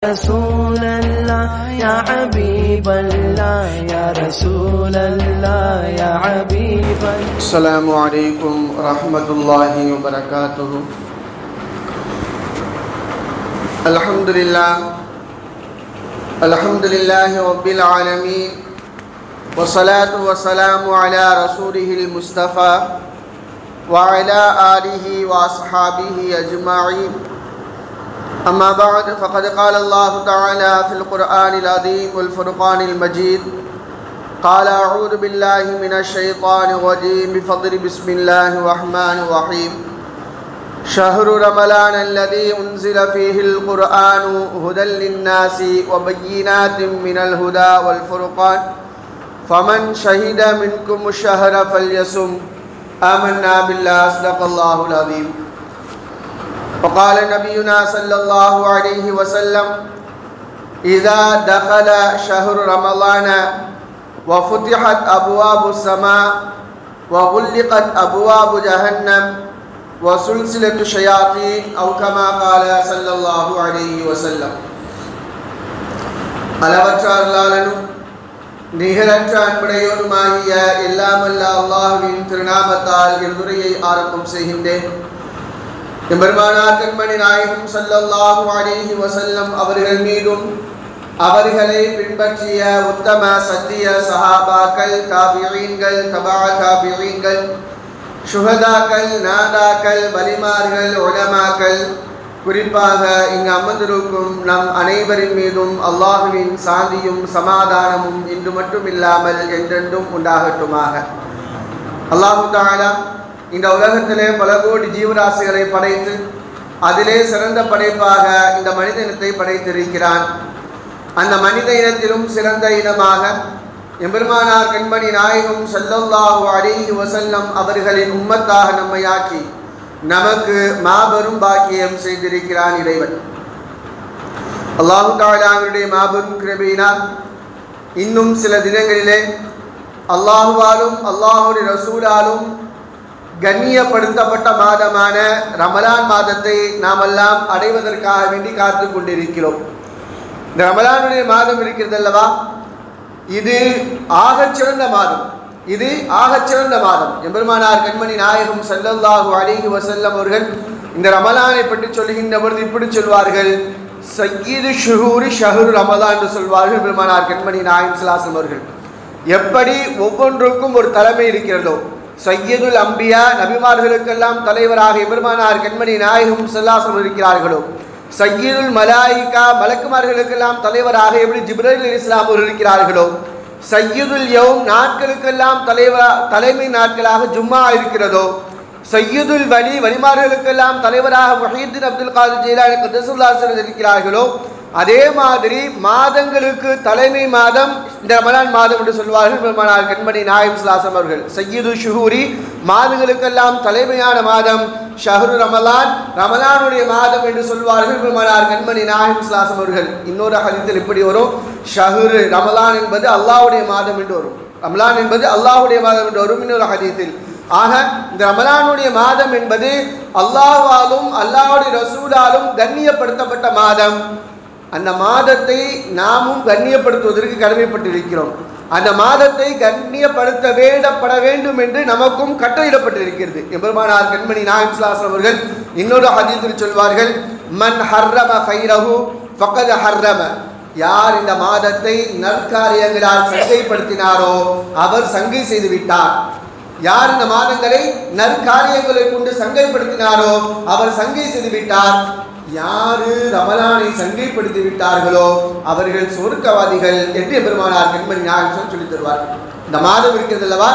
رسول الله يا حبيب الله يا رسول الله يا حبيب الله. السلام عليكم ورحمة الله وبركاته. الحمد لله رب العالمين، والصلاة والسلام على رسوله المصطفى وعلى آله وأصحابه أجمعين. أما بعد، فقد قال الله تعالى في القرآن العظيم والفرقان المجيد: قال أعوذ بالله من الشيطان الرجيم بفضل بسم الله الرحمن الرحيم. شهر رمضان الذي أنزل فيه القرآن هدى للناس وبينات من الهدى والفرقان فمن شهد منكم الشهر فليصم. آمنا بالله، صدق الله العظيم. وقال نبينا صلى الله عليه وسلم: إذا دخل شهر رمضان وفتحت أبواب السماء وغلقت أبواب جهنم وسلسلة الشياطين، أو كما قال صلى الله عليه وسلم. அளவற்ற அருளாளனும் நிகரற்ற அன்புடையோனுமாகிய எல்லாமல்ல அல்லாஹ்வின் திருநாமத்தால் என்னுரையை ஆரம்பம் செய்கின்றேன். எம்பெருமானார் கண்மணி நாயகம் ஸல்லல்லாஹு அலைஹி வஸல்லம் அவர்கள் மீதும் அவர்களை பின்பற்றிய உத்தம சத்திய சஹாபாக்கள், தாபிஈன்கள், தபா தாபிஈன்கள், ஷுஹதாக்கள், நாதாக்கள், வலிமார்கள், உலமாக்கள், குறிப்பாக இங்கு அமர்ந்திருக்கும் நம் அனைவரின் மீதும் அல்லாஹுவின் சாந்தியும் சமாதானமும் இன்று மட்டும் இல்லாமல் என்றென்றும் உண்டாகட்டுமாக. அல்லாஹு தஆலா இந்த உலகத்திலே பல கோடி ஜீவராசிகளை படைத்து அதிலே சிறந்த படைப்பாக இந்த மனித இனத்தை படைத்திருக்கிறான். அந்த மனித இனத்திலும் சிறந்த இனமாக எம்பெருமானார் கண்மணி நாயகம் ஸல்லல்லாஹு அலைஹி வஸல்லம் அவர்களின் உம்மத்தாக நம்மை ஆக்கி நமக்கு மாபெரும் பாக்கியம் செய்திருக்கிறான் இறைவன். அல்லாஹு தஆலா அவருடைய மாபெரும் கிருபையினால் இன்னும் சில தினங்களிலே அல்லாஹுவாலும் அல்லாஹுடைய ரசூலாலும் கண்ணியப்படுத்தப்பட்ட மாதமான ரமலான் மாதத்தை நாமெல்லாம் அடைவதற்காக வேண்டி காத்து கொண்டிருக்கிறோம். இந்த ரமலானுடைய மாதம் இருக்கிறது அல்லவா, இது ஆகச்சிறந்த மாதம். இது ஆகச்சிறந்த மாதம். எம்பெருமானார் கண்மணி நாயகம் ஸல்லல்லாஹு அலைஹி வஸல்லம் அவர்கள் இந்த ரமலானை பற்றி சொல்கின்ற பொழுது இப்படி சொல்வார்கள்: சய்யிது ஷுஹூரி ஷஹ்ரு ரமலான் என்று சொல்வார்கள் எம்பெருமானார் கண்மணி நாயகம் ஸல்லல்லாஹு அலைஹி வஸல்லம் அவர்கள். எப்படி ஒவ்வொன்றுக்கும் ஒரு தலைமை இருக்கிறதோ, சையதுல் அம்பியா நபிமார்களுக்கெல்லாம் தலைவராக எம்பெருமானார் கண்மணி நாயகம் ஸல்லல்லாஹு அலைஹி வஸல்லம் இருக்கிறார்களோ, சையதுல் மலாயிகா மலக்குமார்களுக்கெல்லாம் தலைவராக எப்படி ஜிப்ரீல் அலைஹிஸ்ஸலாம் அவர்கள் இருக்கிறார்களோ, சையதுல் யௌம் நாட்களுக்கெல்லாம் தலைமை நாட்களாக ஜும்மா இருக்கிறதோ, சையதுல் வலிமார்களுக்கெல்லாம் தலைவராக முஹீத்தீன் அப்துல் காதிர் ஜீலானி கத்தஸல்லாஹு அலைஹி இருக்கிறார்களோ, அதே மாதிரி மாதங்களுக்கு தலைமை மாதம் இந்த ரமலான் மாதம் என்று சொல்வார்கள் பெருமானார் கண்மணி நாயகம் ஸல்லல்லாஹு அலைஹி வஸல்லம் அவர்கள். சய்யிது ஷுஹூரி மாதங்களுக்கெல்லாம் தலைமையான மாதம் ஷஹ்ரு ரமலான், ரமலானுடைய மாதம் என்று சொல்வார்கள் பெருமானார் கண்மணி நாயகம் ஸல்லல்லாஹு அலைஹி வஸல்லம் அவர்கள். இன்னொரு ஹதீஸில் இப்படி வரும்: ஷஹ்ரு ரமலான் என்பது அல்லாஹ்வுடைய மாதம் என்று வரும், ரமலான் என்பது அல்லாஹ்வுடைய மாதம் என்று வரும் இன்னொரு ஹதீஸில். ஆக இந்த ரமலானுடைய மாதம் என்பது அல்லாஹ்வாலும் அல்லாஹ்வுடைய ரசூலாலும் கண்ணியப்படுத்தப்பட்ட மாதம். அந்த மாதத்தை நாமும் கண்ணியப்படுத்துவதற்கு கடமைப்பட்டிருக்கிறோம். அந்த மாதத்தை கண்ணியப்படுத்த வேண்டும் என்று நமக்கும் கட்டளையிடப்பட்டிருக்கிறது. எம்பெருமானார் கண்மணி நாயகம் ஸல்லல்லாஹு அலைஹி வஸல்லம் அவர்கள் இன்னொரு ஹதீஸில் சொல்வார்கள்: மன் ஹர்ரம கைரஹு ஃபக்கத் ஹர்ரம. யார் இந்த மாதத்தை நற்காரியங்களால் சங்கைப்படுத்தினாரோ அவர் சங்கை செய்து விட்டார். யார் இந்த மாதங்களை நற்காரியங்களை கொண்டு சங்கைப்படுத்தினாரோ அவர் சங்கை செய்து விட்டார். யாரு ரமலானை சங்கைப்படுத்தி விட்டார்களோ அவர்கள் சொர்க்கவாதிகள் என்று பெருமானார் கண்மணி நாயகம் சொல்லி தருவார். இந்த மாதம் இருக்கிறது அல்லவா,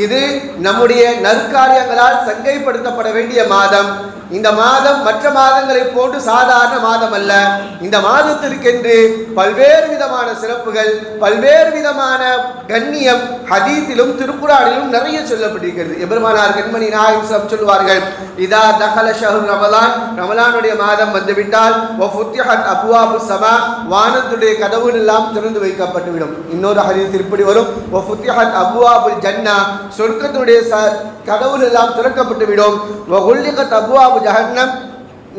இது நம்முடைய நற்காரியங்களால் சங்கைப்படுத்தப்பட வேண்டிய மாதம். இந்த மாதம் மற்ற மாதங்களை போன்று சாதாரண மாதம் அல்ல. இந்த மாதத்திற்கென்று பல்வேறு விதமான சிறப்புகள், பல்வேறு விதமான கண்ணியம் ஹதீஸிலும் திருக்குர்ஆனிலும் நிறைய சொல்லப்பட்டிருக்கிறது. எபெருமானார் கண்மணி நாயகம் சொல்வார்கள்: இதா தகல ஷஹ்ரு ரமலான், ரமலானுடைய மாதம் வந்துவிட்டால் வஃபுத்திஹத் அப்வாபு ஸமா, வானத்துடைய கதவுகள் எல்லாம் திறந்து வைக்கப்பட்டுவிடும். இன்னொரு ஹதீஸில் இப்படி வரும்: வஃபுத்திஹத் அப்வாபுல் ஜன்னா, சொர்க்கத்துடைய கதவுகள் எல்லாம் திறக்கப்பட்டுவிடும். வகுல்லிகத் அப்வாபு ஜஹன்னம்,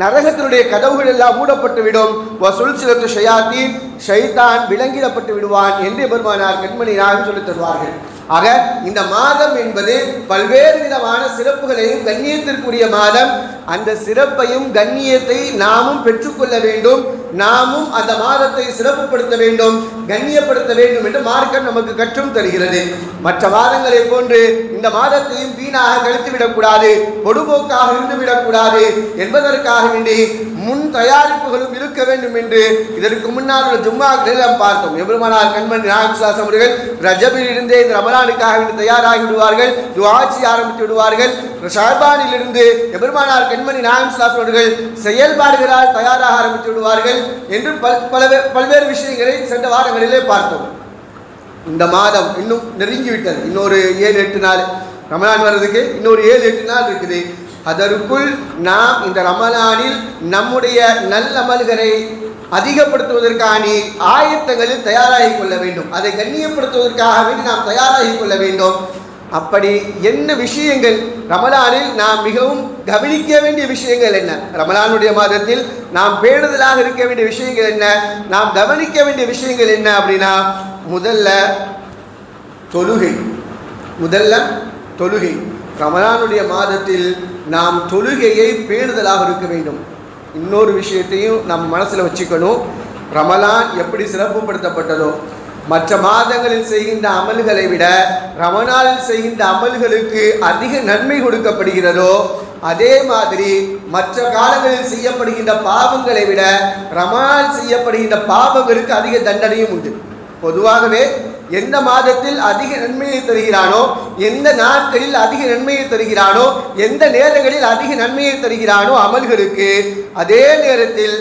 நரகத்தினுடைய கதவுகள் எல்லாம் மூடப்பட்டுவிடும். வசுல்சிலத்து ஷயாத்தீன், ஷைத்தான் விலங்கிடப்பட்டு விடுவான் என்று பெருமானார் கண்மணி நாயகம் சொல்லித் தருவார்கள். ஆக இந்த மாதம் என்பது பல்வேறு விதமான சிறப்புகளையும் கண்ணியத்திற்குரிய மாதம். அந்த சிறப்பையும் கண்ணியத்தை நாமும் பெற்றுக்கொள்ள வேண்டும். நாமும் அந்த மாதத்தை சிறப்புப்படுத்த வேண்டும், கண்ணியப்படுத்த வேண்டும் என்று மார்க்கம் நமக்கு கற்றும் தருகிறது. மற்ற மாதங்களை போன்று இந்த மாதத்தையும் வீணாக கழித்துவிடக்கூடாது, பொடுபோக்காக இருந்துவிடக்கூடாது என்பதற்காக வேண்டி முன் தயாரிப்புகளும் இருக்க வேண்டும் என்று இதற்கு முன்னால் உள்ள ஜும்மாக்களில் நாம் பார்த்தோம். எபெருமானார் கண்மணி நாயகம் ஸல்லல்லாஹு அலைஹி அவர்கள் ரஜபில் இருந்தே இந்த ரமலானுக்காக வேண்டி தயாராகி விடுவார்கள், துஆச்சி ஆரம்பித்து விடுவார்கள். ஷஅபானில் இருந்து எபெருமானார் கண்மணி நாயகம் ஸல்லல்லாஹு அலைஹி அவர்கள் செயல்பாடுகளால் தயாராக ஆரம்பித்து விடுவார்கள் என்று பல்வேறு விஷயங்களை சென்ற வாரங்களிலே பார்த்தோம். இந்த மாதம் இன்னும் நெருங்கிவிட்டது. இன்னொரு 7-8 நாள் ரமலான் வர்றதுக்கு இன்னொரு 7-8 நாள் இருக்குது. அதற்குள் நாம் இந்த ரமலானில் நம்முடைய நல்லமல்களை அதிகப்படுத்துவதற்கான ஆயத்தங்களில் தயாராகி கொள்ள வேண்டும். அதை கண்ணியப்படுத்துவதற்காக வேண்டி நாம் தயாராகி கொள்ள வேண்டும். அப்படி என்ன விஷயங்கள் ரமலானில் நாம் மிகவும் கவனிக்க வேண்டிய விஷயங்கள் என்ன, ரமலானுடைய மாதத்தில் நாம் பேணுதலாக இருக்க வேண்டிய விஷயங்கள் என்ன, நாம் கவனிக்க வேண்டிய விஷயங்கள் என்ன அப்படின்னா, முதல்ல தொழுகை. ரமலானுடைய மாதத்தில் நாம் தொழுகையை பேணுதலாக இருக்க வேண்டும். இன்னொரு விஷயத்தையும் நம் மனசில் வச்சுக்கணும். ரமலான் எப்படி சிறப்புப்படுத்தப்பட்டதோ, மற்ற மாதங்களில் செய்கின்ற அமல்களை விட ரமலானில் செய்கின்ற அமல்களுக்கு அதிக நன்மை கொடுக்கப்படுகிறதோ, அதே மாதிரி மற்ற காலங்களில் செய்யப்படுகின்ற பாவங்களை விட ரமலானில் செய்யப்படுகின்ற பாவங்களுக்கு அதிக தண்டனையும் உண்டு. பொதுவாகவே எந்த மாதத்தில் அதிக நன்மையை தருகிறானோ, எந்த நாட்களில் அதிக நன்மையை தருகிறானோ, எந்த நேரங்களில் அதிக நன்மையை தருகிறானோ அமல்களுக்கு, அதே நேரத்தில்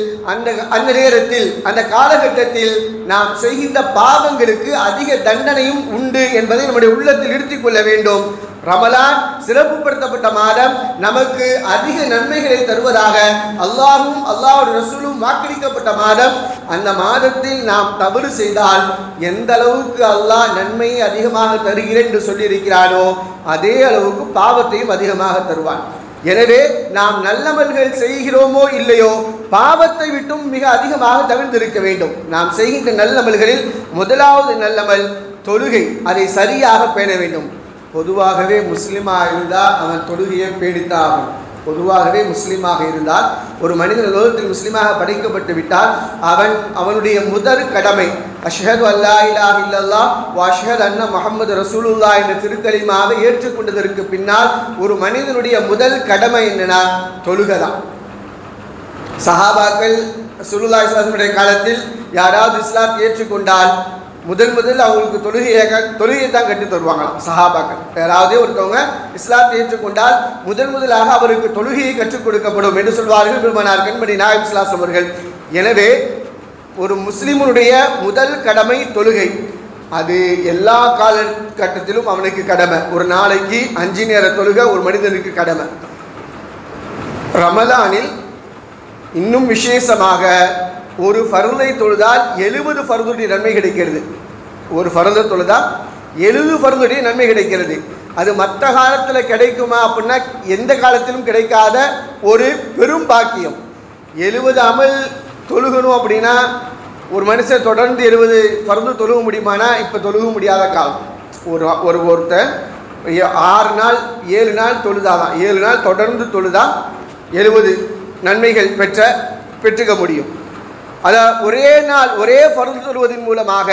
அந்த நேரத்தில் அந்த காலகட்டத்தில் நாம் செய்கின்ற பாவங்களுக்கு அதிக தண்டனையும் உண்டு என்பதை நம்முடைய உள்ளத்தில் நிறுத்திக் கொள்ள வேண்டும். ரமலான் சிறப்புப்படுத்தப்பட்ட மாதம், நமக்கு அதிக நன்மைகளை தருவதாக அல்லாஹ்வும் அல்லாஹ்வுடைய ரசூலும் வாக்களிக்கப்பட்ட மாதம். அந்த மாதத்தில் நாம் தவறு செய்தால் எந்த அளவுக்கு அல்லாஹ் நன்மையை அதிகமாக தருகிறேன் என்று சொல்லியிருக்கிறானோ அதே அளவுக்கு பாவத்தையும் அதிகமாக தருவான். எனவே நாம் நல்லமல்கள் செய்கிறோமோ இல்லையோ, பாவத்தை விட்டும் மிக அதிகமாக தவிர்த்திருக்க வேண்டும். நாம் செய்கின்ற நல்லமல்களில் முதலாவது நல்லமல் தொழுகை. அதை சரியாக பேண வேண்டும். பொதுவாகவே முஸ்லீமாக இருந்தால் அவன் தொழுகையை பேணித்தாகும். பொதுவாகவே முஸ்லீமாக இருந்தால் ஒரு மனிதன் உலகத்தில் முஸ்லீமாக படைக்கப்பட்டு விட்டால் அவனுடைய முதல் கடமை அஷ்ஹது அல்லா இலாஹ இல்லல்லாஹ் வ அஷ்ஹது அன்ன முஹம்மது ரசூலுல்லாஹ் என்ற திருக்கலிமாவை ஏற்றுக்கொண்டதற்கு பின்னால் ஒரு மனிதனுடைய முதல் கடமை என்னன்னா தொழுகைதான். சஹாபாக்கள் ரசூலுல்லாஹி ஸல்லல்லாஹு அலைஹி வஸல்லம் காலத்தில் யாராவது இஸ்லாத்தை ஏற்றுக்கொண்டால் முதல் அவங்களுக்கு தொழுகையை தான் கட்டி தருவாங்களாம் சஹாபாக்கள். யாராவது ஒருத்தவங்க இஸ்லாத்தை ஏற்றுக்கொண்டால் முதலாக அவருக்கு தொழுகையை கற்றுக் கொடுக்கப்படும் என்று சொல்வார்கள் பெருமானார் கண்மணி நாயகம் ஸல்லல்லாஹு அலைஹி அவர்கள். எனவே ஒரு முஸ்லிமுடைய முதல் கடமை தொழுகை. அது எல்லா காலகட்டத்திலும் அவனுக்கு கடமை. ஒரு நாளைக்கு 5 நேர தொழுகை ஒரு மனிதனுக்கு கடமை. ரமலானில் இன்னும் விசேஷமாக ஒரு ஃபர்தை தொழுதால் 70 ஃபர்துடைய நன்மை கிடைக்கிறது. ஒரு ஃபர்தை தொழுதால் 70 ஃபர்துடைய நன்மை கிடைக்கிறது. அது மற்ற காலத்தில் கிடைக்குமா அப்படின்னா எந்த காலத்திலும் கிடைக்காத ஒரு பெரும் பாக்கியம். 70 அமல் தொழுகணும் அப்படின்னா ஒரு மனுஷன் தொடர்ந்து 70 ஃபர்து தொழுக முடியுமானா இப்போ தொழுக முடியாத காலம். ஒருத்தர் 6 நாள் 7 நாள் தொழுதாதான், 7 நாள் தொடர்ந்து தொழுதா 70 நன்மைகள் பெற்றுக்க முடியும். அதாவது ஒரே நாள் ஒரே ஃபர்து தொழுவதன் மூலமாக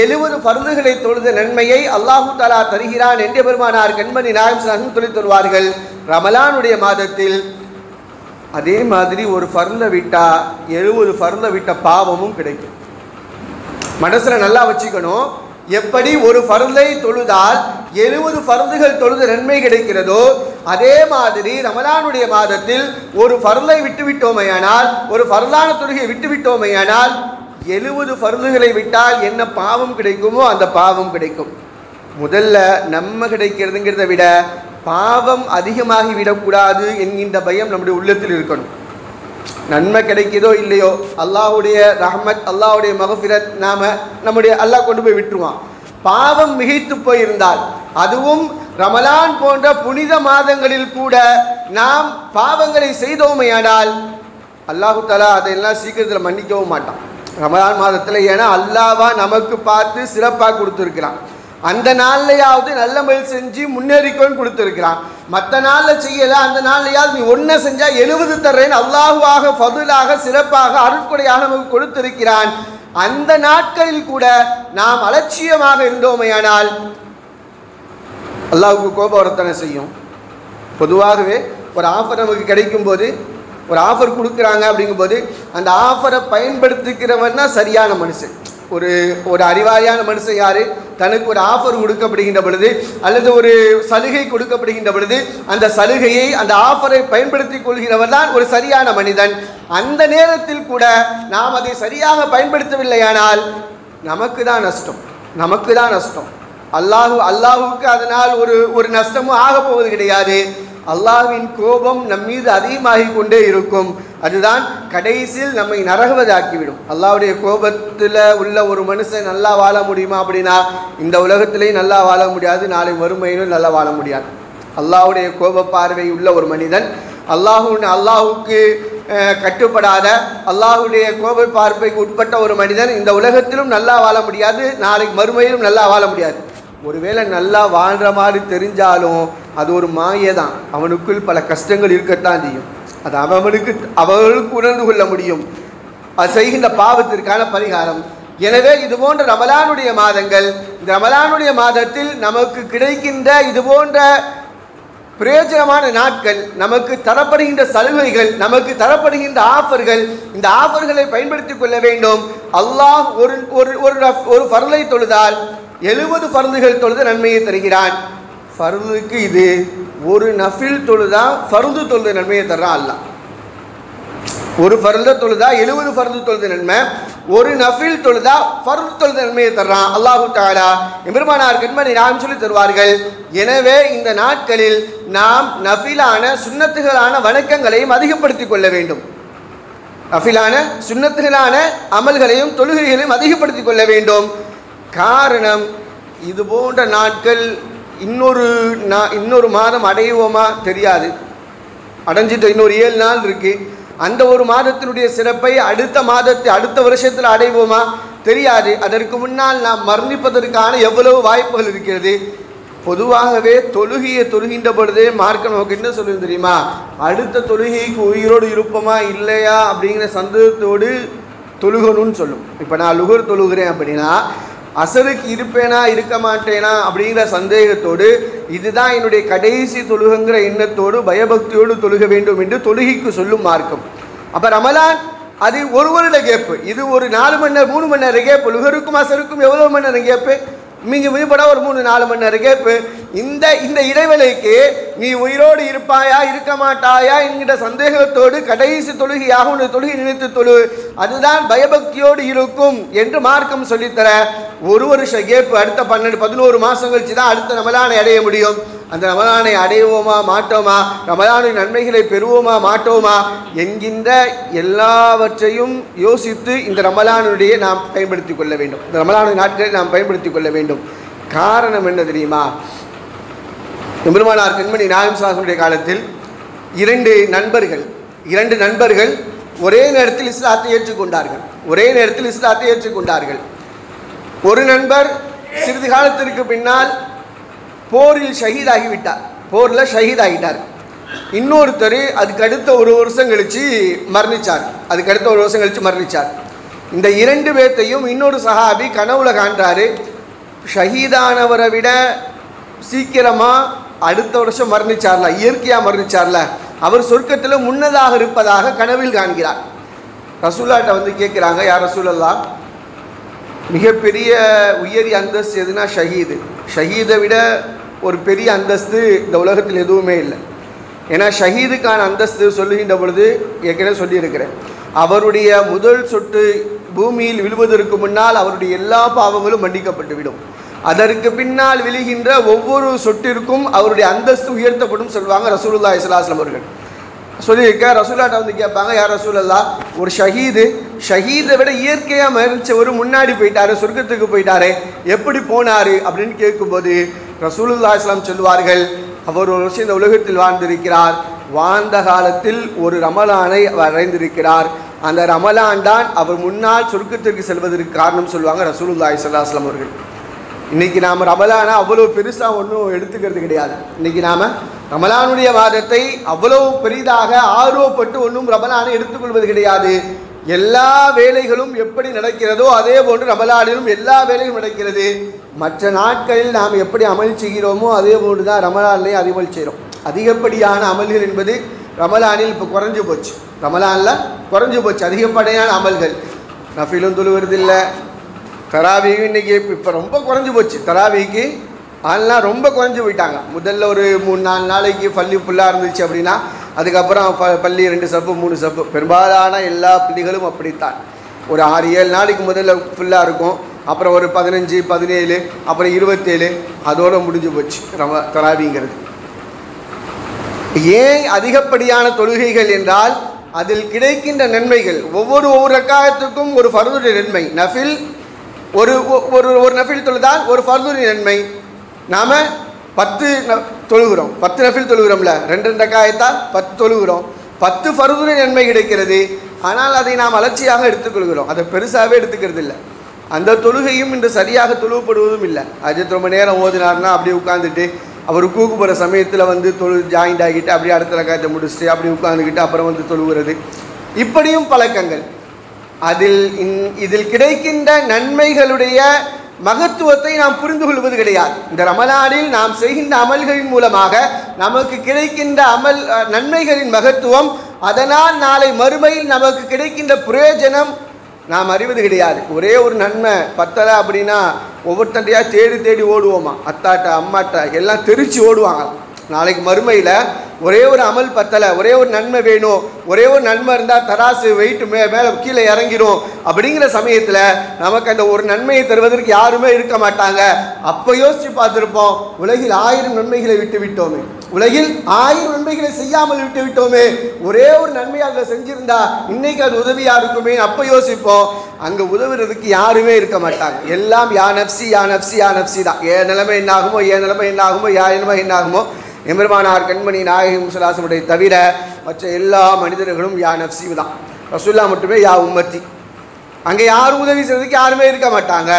70 ஃபர்துகளை தொழுத நன்மையை அல்லாஹு தஆலா தருகிறான் என்று பெருமானார் கண்மணி நாயகம் ஸல்லல்லாஹு அலைஹி சொல்லித் தருவார்கள் ரமலானுடைய மாதத்தில். அதே மாதிரி ஒரு ஃபர்தை விட்டா 70 ஃபர்தை விட்ட பாவமும் கிடைக்கும். மனசில் நல்லா வச்சுக்கணும். எப்படி ஒரு ஃபர்தை தொழுதால் 70 ஃபர்துகள் தொழுத நன்மை கிடைக்கிறதோ அதே மாதிரி ரமலானுடைய மாதத்தில் ஒரு ஃபர்தை விட்டுவிட்டோமையானால், ஒரு ஃபர்தான தொழுகையை விட்டுவிட்டோமையானால் 70 ஃபர்துகளை விட்டால் என்ன பாவம் கிடைக்குமோ அந்த பாவம் கிடைக்கும். முதல்ல நம்ம கிடைக்கிறதுங்கிறத விட பாவம் அதிகமாகி விடக்கூடாது என்கின்ற பயம் நம்முடைய உள்ளத்தில் இருக்கணும். நன்மை கிடைக்குதோ இல்லையோ, அல்லாஹ்வுடைய ரஹ்மத், அல்லாஹ்வுடைய மகஃபிரத் நம்முடைய அல்லாஹ் கொண்டு போய் விட்டுருவான். பாவம் மிகைத்து போயிருந்தால், அதுவும் ரமலான் போன்ற புனித மாதங்களில் கூட நாம் பாவங்களை செய்தோமையானால் அல்லாஹு தஆலா அதையெல்லாம் சீக்கிரத்தில் மன்னிக்கவும் மாட்டான் ரமலான் மாதத்தில். ஏன்னா அல்லாஹ்வா நமக்கு பார்த்து சிறப்பாக கொடுத்துருக்கிறான். அந்த நாள்லையாவது நல்ல முயல் செஞ்சு முன்னேறிக்கோன்னு கொடுத்துருக்கிறான். மற்ற நாளில் செய்யலை, அந்த நாள்லையாவது நீ ஒன்றை செஞ்சால் 70 தர்றேன்னு அல்லாஹுவாக ஃபதுலாக சிறப்பாக அருட்கொடையாக நமக்கு கொடுத்திருக்கிறான். அந்த நாட்களில் கூட நாம் அலட்சியமாக இருந்தோமையானால் அல்லாஹுக்கு கோபம் வரத்தனை செய்யும். பொதுவாகவே ஒரு ஆஃபர் நமக்கு கிடைக்கும் போது, ஒரு ஆஃபர் கொடுக்குறாங்க அப்படிங்கும்போது அந்த ஆஃபரை பயன்படுத்திக்கிறவன் தான் சரியான மனுஷன். ஒரு அறிவாளியான மனுஷன் யார்? தனக்கு ஒரு ஆஃபர் கொடுக்கப்படுகின்ற பொழுது அல்லது ஒரு சலுகை கொடுக்கப்படுகின்ற பொழுது அந்த சலுகையை அந்த ஆஃபரை பயன்படுத்தி கொள்கிறவர் தான் ஒரு சரியான மனிதன். அந்த நேரத்தில் கூட நாம் அதை சரியாக பயன்படுத்தவில்லையானால் நமக்கு தான் நஷ்டம், நமக்கு தான் நஷ்டம். அல்லாஹுக்கு அதனால் ஒரு நஷ்டமும் ஆக போவது கிடையாது. அல்லாஹ்வின் கோபம் நம் மீது அதிகமாகிக் கொண்டே இருக்கும். அதுதான் கடைசியில் நம்மை நரகவதாக்கிவிடும். அல்லாஹ்வுடைய கோபத்தில் உள்ள ஒரு மனுஷன் நல்லா வாழ முடியுமா அப்படின்னா இந்த உலகத்திலேயும் நல்லா வாழ முடியாது, நாளை மறுமையிலும் நல்லா வாழ முடியாது. அல்லாஹ்வுடைய கோப பார்வை உள்ள ஒரு மனிதன், அல்லாஹுக்கு கட்டுப்படாத அல்லாஹ்வுடைய கோப பார்வைக்கு உட்பட்ட ஒரு மனிதன் இந்த உலகத்திலும் நல்லா வாழ முடியாது, நாளைக்கு மறுமையிலும் நல்லா வாழ முடியாது. ஒருவேளை நல்லா வாழ்கிற மாதிரி தெரிஞ்சாலும் அது ஒரு மாயை தான். அவனுக்குள் பல கஷ்டங்கள் இருக்கத்தான் செய்யும். அது அவர்களுக்கு உணர்ந்து கொள்ள முடியும். அது செய்கின்ற பாவத்திற்கான பரிகாரம். எனவே இது போன்ற ரமலானுடைய மாதங்கள், இந்த ரமலானுடைய மாதத்தில் நமக்கு கிடைக்கின்ற இது போன்ற பிரயோஜனமான நாட்கள், நமக்கு தரப்படுகின்ற சலுகைகள், நமக்கு தரப்படுகின்ற ஆஃபர்கள், இந்த ஆஃபர்களை பயன்படுத்தி கொள்ள வேண்டும். அல்லாஹ் ஒரு ஃபர்லை தொழுதால் 70 ஃபர்துகள் தொழுத நன்மையை தருகிறான். ஃபர்துக்கு இது ஒரு நஃபில் தொழுதா ஃபர்து தொழுத நன்மையை தர்றான் அல்லாஹ். ஒரு ஃபர்த தொழுதா 70 ஃபர்து தொழுத நன்மை, ஒரு நஃபில் தொழுதா ஃபர்து தொழுத நன்மையை தர்றான் அல்லாஹு தஆலா. எம்பெருமானார் கண்மணி நாம் சொல்லி தருவார்கள். எனவே இந்த நாட்களில் நாம் நஃபிலான சுன்னத்துகளான வணக்கங்களையும் அதிகப்படுத்திக் கொள்ள வேண்டும். நஃபிலான சுன்னத்துகளான அமல்களையும் தொழுகைகளையும் அதிகப்படுத்திக் கொள்ள வேண்டும். காரணம், இது போன்ற நாட்கள் இன்னொரு மாதம் அடைவோமா தெரியாது. அடைஞ்சிட்டு இன்னொரு 7 நாள் இருக்கு. அந்த ஒரு மாதத்தினுடைய சிறப்பை அடுத்த வருஷத்தில் அடைவோமா தெரியாது. அதற்கு முன்னால் நாம் மரணிப்பதற்கான எவ்வளவு வாய்ப்புகள் இருக்கிறது. பொதுவாகவே தொழுகின்ற பொழுதே மார்க்கம் நமக்கு என்ன சொல்லுது தெரியுமா? அடுத்த தொழுகைக்கு உயிரோடு இருப்போமா இல்லையா அப்படிங்கிற சந்தேகத்தோடு தொழுகணும்னு சொல்லும். இப்போ நான் லுகர் தொழுகிறேன் அப்படின்னா அசருக்கு இருப்பேனா இருக்க மாட்டேனா அப்படிங்கிற சந்தேகத்தோடு, இதுதான் என்னுடைய கடைசி தொழுகிற எண்ணத்தோடு பயபக்தியோடு தொழுக வேண்டும் என்று தொழுகைக்கு சொல்லும் மார்க்கம். அப்போ ரமலான் அது ஒரு வருட கேப்பு. இது ஒரு 4 மணி நேரம் 3 மணி நேரம் கேப்பு. லுகருக்கும் அசருக்கும் எவ்வளோ மணி நேரம் கேப்பு? மிஞ்சிப்பட ஒரு 3-4 மணி நேரம் கேப்பு. இந்த இடைவெளிக்கு நீ உயிரோடு இருப்பாயா இருக்க மாட்டாயா என்கிற சந்தேகத்தோடு கடைசி தொழுகையாக உன்னை தொழுகை நினைத்து தொழு, அதுதான் பயபக்தியோடு இருக்கும் என்று மார்க்கம் சொல்லித்தர. ஒரு வருஷ கேப்பு, அடுத்த 12-11 மாதம் கழிச்சு தான் அடுத்த ரமலானை அடைய முடியும். அந்த ரமலானை அடைவோமா மாட்டோமா, ரமலானின் நன்மைகளை பெறுவோமா மாட்டோமா என்கின்ற எல்லாவற்றையும் யோசித்து இந்த ரமலானுடைய நாம் பயன்படுத்திக் கொள்ள வேண்டும். இந்த ரமலானுடைய நாட்களை நாம் பயன்படுத்திக் கொள்ள வேண்டும். காரணம் என்ன தெரியுமா? எம்பெருமானார் கண்மணி நாயகம் ஸல்லல்லாஹு காலத்தில் 2 நண்பர்கள் ஒரே நேரத்தில் இஸ்லாத்தை ஏற்றுக்கொண்டார்கள். ஒரு நண்பர் சிறிது காலத்திற்கு பின்னால் போரில் ஷஹீதாகிட்டார். இன்னொருத்தர் அதுக்கு அடுத்த ஒரு வருஷம் கழிச்சு மரணிச்சார். இந்த 2 பேர்த்தையும் இன்னொரு சஹாபி கனவுல காண்றாரு. ஷஹீதானவரை விட சீக்கிரமா அடுத்த வருஷம் மரணிச்சார்ல, இயற்கையா மரணிச்சார்ல, அவர் சொர்க்கத்தில் முன்னதாக இருப்பதாக கனவில் காண்கிறார். ரசூலுல்லாஹ்ட்ட வந்து கேட்குறாங்க, யார் ரசூலல்லாஹ், மிகப்பெரிய உயரிய அந்தஸ்து எதுனா ஷஹீதை விட ஒரு பெரிய அந்தஸ்து இந்த உலகத்தில் எதுவுமே இல்லை. ஏன்னா ஷஹீதுக்கான அந்தஸ்து சொல்லுகின்ற பொழுது ஏற்கனவே சொல்லியிருக்கிறேன். அவருடைய முதல் சொட்டு பூமியில் விழுவதற்கு முன்னால் அவருடைய எல்லா பாவங்களும் மன்னிக்கப்பட்டுவிடும். அதற்கு பின்னால் விழுகின்ற ஒவ்வொரு சொட்டிற்கும் அவருடைய அந்தஸ்து உயர்த்தப்படும் சொல்லுவாங்க ரசூலுல்லாஹி ஸல்லல்லாஹு அலைஹி வஸல்லம் அவர்கள் சொல்லியிருக்க. ரசூலுல்லாஹ்ட்ட வந்து கேட்பாங்க, யார் ரசூலல்லாஹ், ஒரு ஷஹீதை விட இயற்கையாக மரிச்ச ஒரு முன்னாடி போயிட்டாரு, சொர்க்கத்துக்கு போயிட்டாரு, எப்படி போனாரு அப்படின்னு கேட்கும்போது ரசூலுல்லாஹி ஸல்லல்லாஹு அலைஹி வஸல்லம் சொல்லுவார்கள், அவர் ஒரு வருஷம் இந்த உலகத்தில் வாழ்ந்திருக்கிறார், வாழ்ந்த காலத்தில் ஒரு ரமலானை வரைந்திருக்கிறார். அந்த ரமலான் தான் அவர் முன்னால் சொர்க்கத்திற்கு செல்வதற்கு காரணம் சொல்லுவாங்க ரசூலுல்லாஹி ஸல்லல்லாஹு அலைஹி வஸல்லம் அவர்கள். இன்றைக்கி நாம் ரமலானை அவ்வளோ பெருசாக ஒன்றும் எடுத்துக்கிறது கிடையாது. இன்றைக்கி நாம் ரமலானுடைய மாதத்தை அவ்வளோ பெரிதாக ஆர்வப்பட்டு ஒன்றும் ரமலானை எடுத்துக்கொள்வது கிடையாது. எல்லா வேலைகளும் எப்படி நடக்கிறதோ அதே போன்று ரமலானிலும் எல்லா வேலையும் நடக்கிறது. மற்ற நாட்களில் நாம் எப்படி அமல் செய்கிறோமோ அதே போன்று தான் ரமலான்லேயும் அதிகமல் செய்கிறோம். அதிகப்படியான அமல்கள் என்பது ரமலானில் இப்போ குறைஞ்சி போச்சு. ரமலானில் குறைஞ்சி போச்சு அதிகப்படியான அமல்கள். நஃபிலும் தொழுவதில்லை. தராவியும் இன்றைக்கி இப்போ ரொம்ப குறைஞ்சி போச்சு. தராவிக்கு ஆள்லாம் ரொம்ப குறைஞ்சி போயிட்டாங்க. முதல்ல ஒரு 3-4 நாளைக்கு பள்ளி ஃபுல்லாக இருந்துச்சு அப்படின்னா அதுக்கப்புறம் பள்ளி 2 சப்பு 3 சப்பு. பெரும்பாலான எல்லா பள்ளிகளும் அப்படித்தான். ஒரு 6-7 நாளைக்கு முதல்ல ஃபுல்லாக இருக்கும். அப்புறம் ஒரு 15, 17, அப்புறம் 27 அதோடு முடிஞ்சு போச்சு தராவிங்கிறது. ஏன் அதிகப்படியான தொழுகைகள் என்றால் அதில் கிடைக்கின்ற நன்மைகள் ஒவ்வொரு ரக்காயத்துக்கும் ஒரு ஃபர்துடைய நன்மை. நஃபில் ஒரு ஒரு நஃபில் தொழுதால் ஒரு ஃபர்துடைய நன்மை. நாம் 10 தொழுகிறோம், 10 நஃபில் தொழுகிறோம்ல, 2 ரக்காயத்தால் 10 தொழுகிறோம், 10 ஃபர்துடைய நன்மை கிடைக்கிறது. ஆனால் அதை நாம் அலட்சியாக எடுத்துக்கொள்கிறோம், அதை பெருசாகவே எடுத்துக்கிறது இல்லை. அந்த தொழுகையும் இன்று சரியாக தொழுவப்படுவதும் இல்லை. அஜித் ரொம்ப நேரம் ஓதினார்னா அப்படியே உட்காந்துட்டு அவர் கூக்கு போகிற சமயத்தில் ஜாயிண்ட் ஆகிட்டு அப்படியே அடுத்த ரக்காயத்தை முடிச்சுட்டு அப்படி உட்காந்துக்கிட்டு அப்புறம் தொழுகிறது. இப்படியும் பழக்கங்கள். இதில் கிடைக்கின்ற நன்மைகளுடைய மகத்துவத்தை நாம் புரிந்து கொள்வது கிடையாது. இந்த ரமலானில் நாம் செய்கின்ற அமல்களின் மூலமாக நமக்கு கிடைக்கின்ற நன்மைகளின் மகத்துவம், அதனால் நாளை மறுமையில் நமக்கு கிடைக்கின்ற பிரயோஜனம் நாம் அறிவது கிடையாது. ஒரே ஒரு நன்மை பத்தலை அப்படின்னா ஒவ்வொருத்தண்டையாக தேடி ஓடுவோமா, அத்தாட்ட அம்மாட்ட எல்லாம் தெரிச்சு ஓடுவாங்க. நாளைக்கு மறுமையில் ஒரே ஒரு அமல் பத்தலை, ஒரே ஒரு நன்மை வேணும், ஒரே ஒரு நன்மை இருந்தால் தராசு வெயிட்டு மேலே கீழே இறங்கிடும். அப்படிங்கிற சமயத்தில் நமக்கு அந்த ஒரு நன்மையை தருவதற்கு யாருமே இருக்க மாட்டாங்க. அப்போ யோசித்து பார்த்துருப்போம், உலகில் 1000 நன்மைகளை விட்டு விட்டோமே, உலகில் 1000 நன்மைகளை செய்யாமல் விட்டு விட்டோமே, ஒரே ஒரு நன்மை அதில் செஞ்சிருந்தா இன்னைக்கு அது உதவியாக இருக்குமே. அப்போ யோசிப்போம், அங்கே உதவுறதுக்கு யாருமே இருக்க மாட்டாங்க. எல்லாம் யா நப்சி யா நப்சி யா நப்சி தான். ஏன் நிலைமை என்னாகுமோ, ஏன் நிலைமை என்னாகுமோ, யா நிலைமை என்னாகுமோ. எம்பெருமானார் கண்மணி நாயகம் ஸல்லல்லாஹு தவிர மற்ற எல்லா மனிதர்களும் யா நப்சி தான். ரசூலுல்லாஹ் மட்டுமே யா உம்மத்தி. அங்கே யாரும் உதவி செய்வதற்கு யாருமே இருக்க மாட்டாங்க.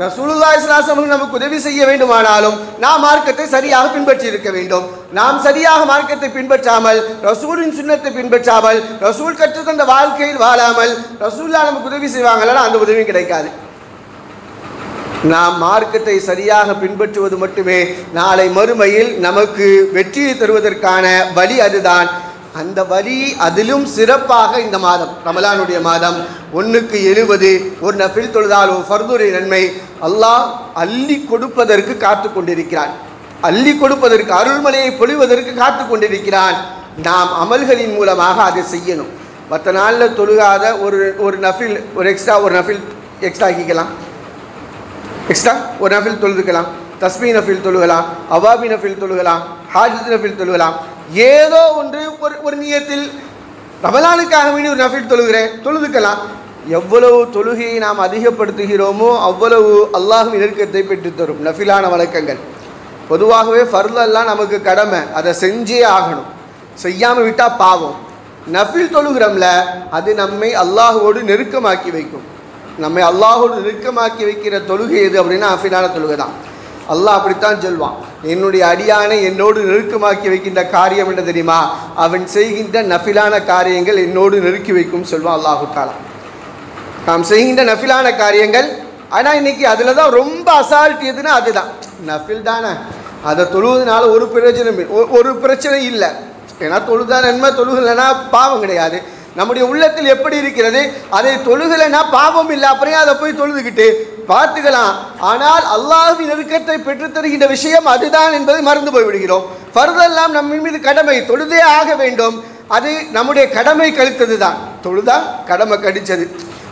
ரசூலுல்லாஹி ஸல்லல்லாஹு அலைஹி வஸல்லம் நமக்கு உதவி செய்ய வேண்டுமானாலும் நாம் மார்க்கத்தை சரியாக பின்பற்றி இருக்க வேண்டும். நாம் சரியாக மார்க்கத்தை பின்பற்றாமல், ரசூலின் சுன்னத்தை பின்பற்றாமல், ரசூல் கற்றுத்தந்த வாழ்க்கையில் வாழாமல் ரசூலுல்லாஹ் நமக்கு உதவி செய்வாங்களா, அந்த உதவியும் கிடைக்காது. நாம் மார்க்கத்தை சரியாக பின்பற்றுவது மட்டுமே நாளை மறுமையில் நமக்கு வெற்றியை தருவதற்கான வழி. அதுதான் அந்த வழி. அதிலும் சிறப்பாக இந்த மாதம், ரமலானுடைய மாதம், 1க்கு 70 ஒரு நஃபில் தொழுதால் ஒரு ஃபர்துடைய நன்மை அல்லாஹ் அள்ளி கொடுப்பதற்கு காத்து கொண்டிருக்கிறான். அள்ளி கொடுப்பதற்கு, அருள்மலையை பொழிவதற்கு காத்து கொண்டிருக்கிறான். நாம் அமல்களின் மூலமாக அதை செய்யணும். மற்ற நாளில் தொழுகாத ஒரு நஃபில் ஒரு நஃபில் எக்ஸ்ட்ரா ஆக்கிக்கலாம். எக்ஸ்ட்ரா ஒரு நஃபில் தொழுதுக்கலாம். தஸ்மீ நஃபில் தொழுகலாம், அவாபி நஃபில் தொழுகலாம், ஹாஜத் நஃபில் தொழுகலாம். ஏதோ ஒன்று ஒரு நியத்தில் ரமலானுக்காக வேண்டி ஒரு நஃபில் தொழுதுக்கலாம். எவ்வளவு தொழுகையை நாம் அதிகப்படுத்துகிறோமோ அவ்வளவு அல்லாஹ்வின் நெருக்கத்தை பெற்றுத்தரும். நஃபிலான வழக்கங்கள் பொதுவாகவே ஃபர்லெல்லாம் நமக்கு கடமை, அதை செஞ்சே ஆகணும். செய்யாமல் விட்டால் பாவம். நஃபில் தொழுகிறோம்ல, அது நம்மை அல்லாஹோடு நெருக்கமாக்கி வைக்கும். நம்மை அல்லாஹோடு நெருக்கமாக்கி வைக்கிற தொழுகை எது அப்படின்னா நஃபிலான தொழுகை தான். அல்லாஹ் அப்படித்தான் சொல்வான், என்னுடைய அடியானை என்னோடு நெருக்கமாக்கி வைக்கின்ற காரியம் என்ன தெரியுமா, அவன் செய்கின்ற நஃபிலான காரியங்கள் என்னோடு நெருக்கி வைக்கும் சொல்வான் அல்லாஹு தஆலா. நாம் செய்கின்ற நஃபிலான காரியங்கள். ஆனால் இன்னைக்கு அதில் தான் ரொம்ப அசால்ட் எதுன்னா அதுதான் நஃபில் தானே. அதை தொழுவதனால ஒரு பிரச்சனை இல்லை. ஏன்னா தொழுதா நன்மை, தொழுகலைன்னா பாவம் கிடையாது. நம்முடைய உள்ளத்தில் எப்படி இருக்கிறது, அதை தொழுகலைன்னா பாவம் இல்லை, அப்புறம் அதை போய் தொழுதுகிட்டு பார்த்துக்கலாம். ஆனால் அல்லாஹ்வின் நெருக்கத்தை பெற்றுத்தருகின்ற விஷயம் அதுதான் என்பதை மறந்து போய்விடுகிறோம். ஃபர்தெல்லாம் நம்ம மீது கடமை, தொழுதே ஆக வேண்டும். அது நம்முடைய கடமை கழித்தது தான். தொழுதா கடமை கடிச்சது.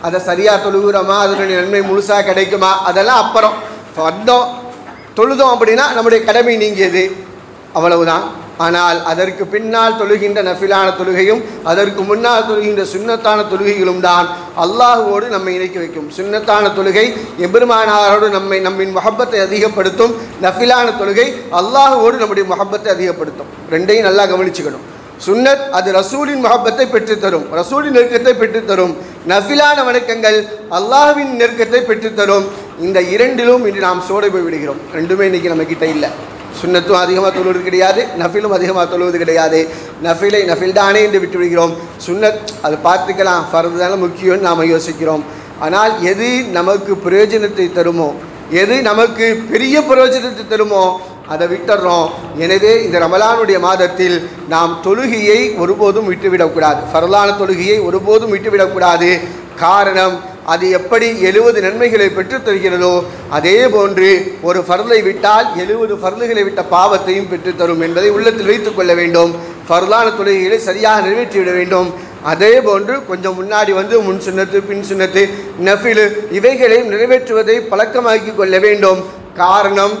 அதை சரியாக தொழுகிறோமா, அதனுடைய நன்மை முழுசாக கிடைக்குமா, அதெல்லாம் அப்புறம். வந்தோம் தொழுதோம் அப்படின்னா நம்முடைய கடமை நீங்கியது, அவ்வளவுதான். ஆனால் அதற்கு பின்னால் தொழுகின்ற நஃபிலான தொழுகையும் அதற்கு முன்னால் தொழுகின்ற சுன்னத்தான தொழுகைகளும் தான் அல்லாஹ்வோடு நம்மை இணைக்கி வைக்கும். சுன்னத்தான தொழுகை எம்பெருமானாரோடு நம்மின் முஹப்பத்தை அதிகப்படுத்தும். நஃபிலான தொழுகை அல்லாஹ்வோடு நம்முடைய முஹப்பத்தை அதிகப்படுத்தும். ரெண்டையும் நல்லா கவனிச்சுக்கணும். சுன்னத் அது ரசூலின் மஹப்பத்தை பெற்றுத்தரும், ரசூலின் நெருக்கத்தை பெற்றுத்தரும். நஃபிலான வணக்கங்கள் அல்லாஹ்வின் நெருக்கத்தை பெற்றுத்தரும். இந்த இரண்டிலும் இன்று நாம் சோடை போய் விடுகிறோம். ரெண்டுமே இன்றைக்கி நம்மக்கிட்ட இல்லை. சுன்னத்தும் அதிகமாக தொழுவது கிடையாது, நஃபிலும் அதிகமாக தொழுவது கிடையாது. நஃபில் தானே என்று விட்டு விடுகிறோம். சுன்னத் அது பார்த்துக்கலாம், ஃபர்து தானே முக்கியம்னு நாம் யோசிக்கிறோம். ஆனால் எது நமக்கு பிரயோஜனத்தை தருமோ, எது நமக்கு பெரிய பிரயோஜனத்தை தருமோ அதை விட்டுறோம். எனவே இந்த ரமலானுடைய மாதத்தில் நாம் தொழுகையை ஒருபோதும் விட்டுவிடக்கூடாது, ஃபர்லான தொழுகையை ஒருபோதும் விட்டுவிடக்கூடாது. காரணம், அது எப்படி 70 நன்மைகளை பெற்றுத் தருகிறதோ அதே போன்று ஒரு ஃபர்லை விட்டால் 70 ஃபர்லுகளை விட்ட பாவத்தையும் பெற்றுத்தரும் என்பதை உள்ளத்தில் வைத்துக் கொள்ள வேண்டும். ஃபர்லான தொழுகைகளை சரியாக நிறைவேற்றிவிட வேண்டும். அதே போன்று கொஞ்சம் முன்னாடி முன் சுன்னத்து பின் சுன்னத்து நஃபில் இவைகளையும் நிறைவேற்றுவதை பழக்கமாக்கி கொள்ள வேண்டும். காரணம்,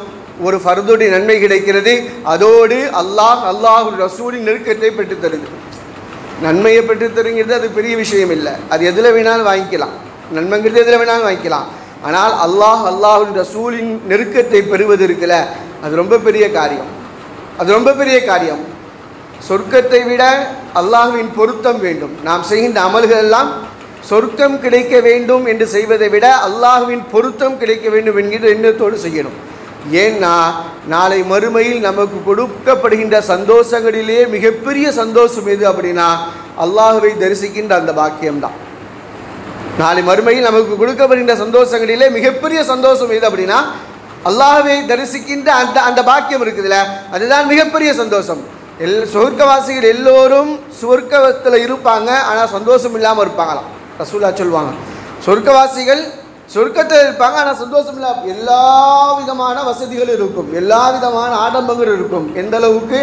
ஒரு ஃபர்துடைய நன்மை கிடைக்கிறது, அதோடு அல்லாஹ் ரசூலின் நெருக்கத்தை பெற்றுத்தருது. நன்மையை பெற்றுத்தருங்கிறது அது பெரிய விஷயம் இல்லை, அது எதில் வேணாலும் வாங்கிக்கலாம், நன்மைங்கிறது எதில் வேணாலும் வாங்கிக்கலாம். ஆனால் அல்லாஹ் ரசூலின் நெருக்கத்தை பெறுவது இருக்குல்ல, அது ரொம்ப பெரிய காரியம், அது ரொம்ப பெரிய காரியம். சொர்க்கத்தை விட அல்லாஹ்வின் பொருத்தம் வேண்டும். நாம் செய்கின்ற அமல்கள் எல்லாம் சொர்க்கம் கிடைக்க வேண்டும் என்று செய்வதை விட அல்லாஹ்வின் பொருத்தம் கிடைக்க வேண்டும் என்கிற எண்ணத்தோடு செய்யணும். ஏன்னா நாளை மறுமையில் நமக்கு கொடுக்கப்படுகின்ற சந்தோஷங்களிலே மிகப்பெரிய சந்தோஷம் எது அப்படின்னா அல்லாஹ்வை தரிசிக்கின்ற அந்த பாக்கியம்தான். நாளை மறுமையில் நமக்கு கொடுக்கப்படுகின்ற சந்தோஷங்களிலே மிகப்பெரிய சந்தோஷம் எது அப்படின்னா அல்லாஹ்வை தரிசிக்கின்ற அந்த பாக்கியம் இருக்குதுல்ல, அதுதான் மிகப்பெரிய சந்தோஷம். சொர்க்கவாசிகள் எல்லோரும் சொர்க்கத்தில் இருப்பாங்க, ஆனால் சந்தோஷம் இல்லாமல் இருப்பாங்களாம். ரசூலா சொல்லுவாங்க, சொர்க்கவாசிகள் சொர்க்கத்தில் இருப்பாங்க, ஆனால் சந்தோஷம் இல்லை. எல்லா விதமான வசதிகளும் இருக்கும், எல்லா விதமான ஆடம்பங்கள் இருக்கும். எந்த அளவுக்கு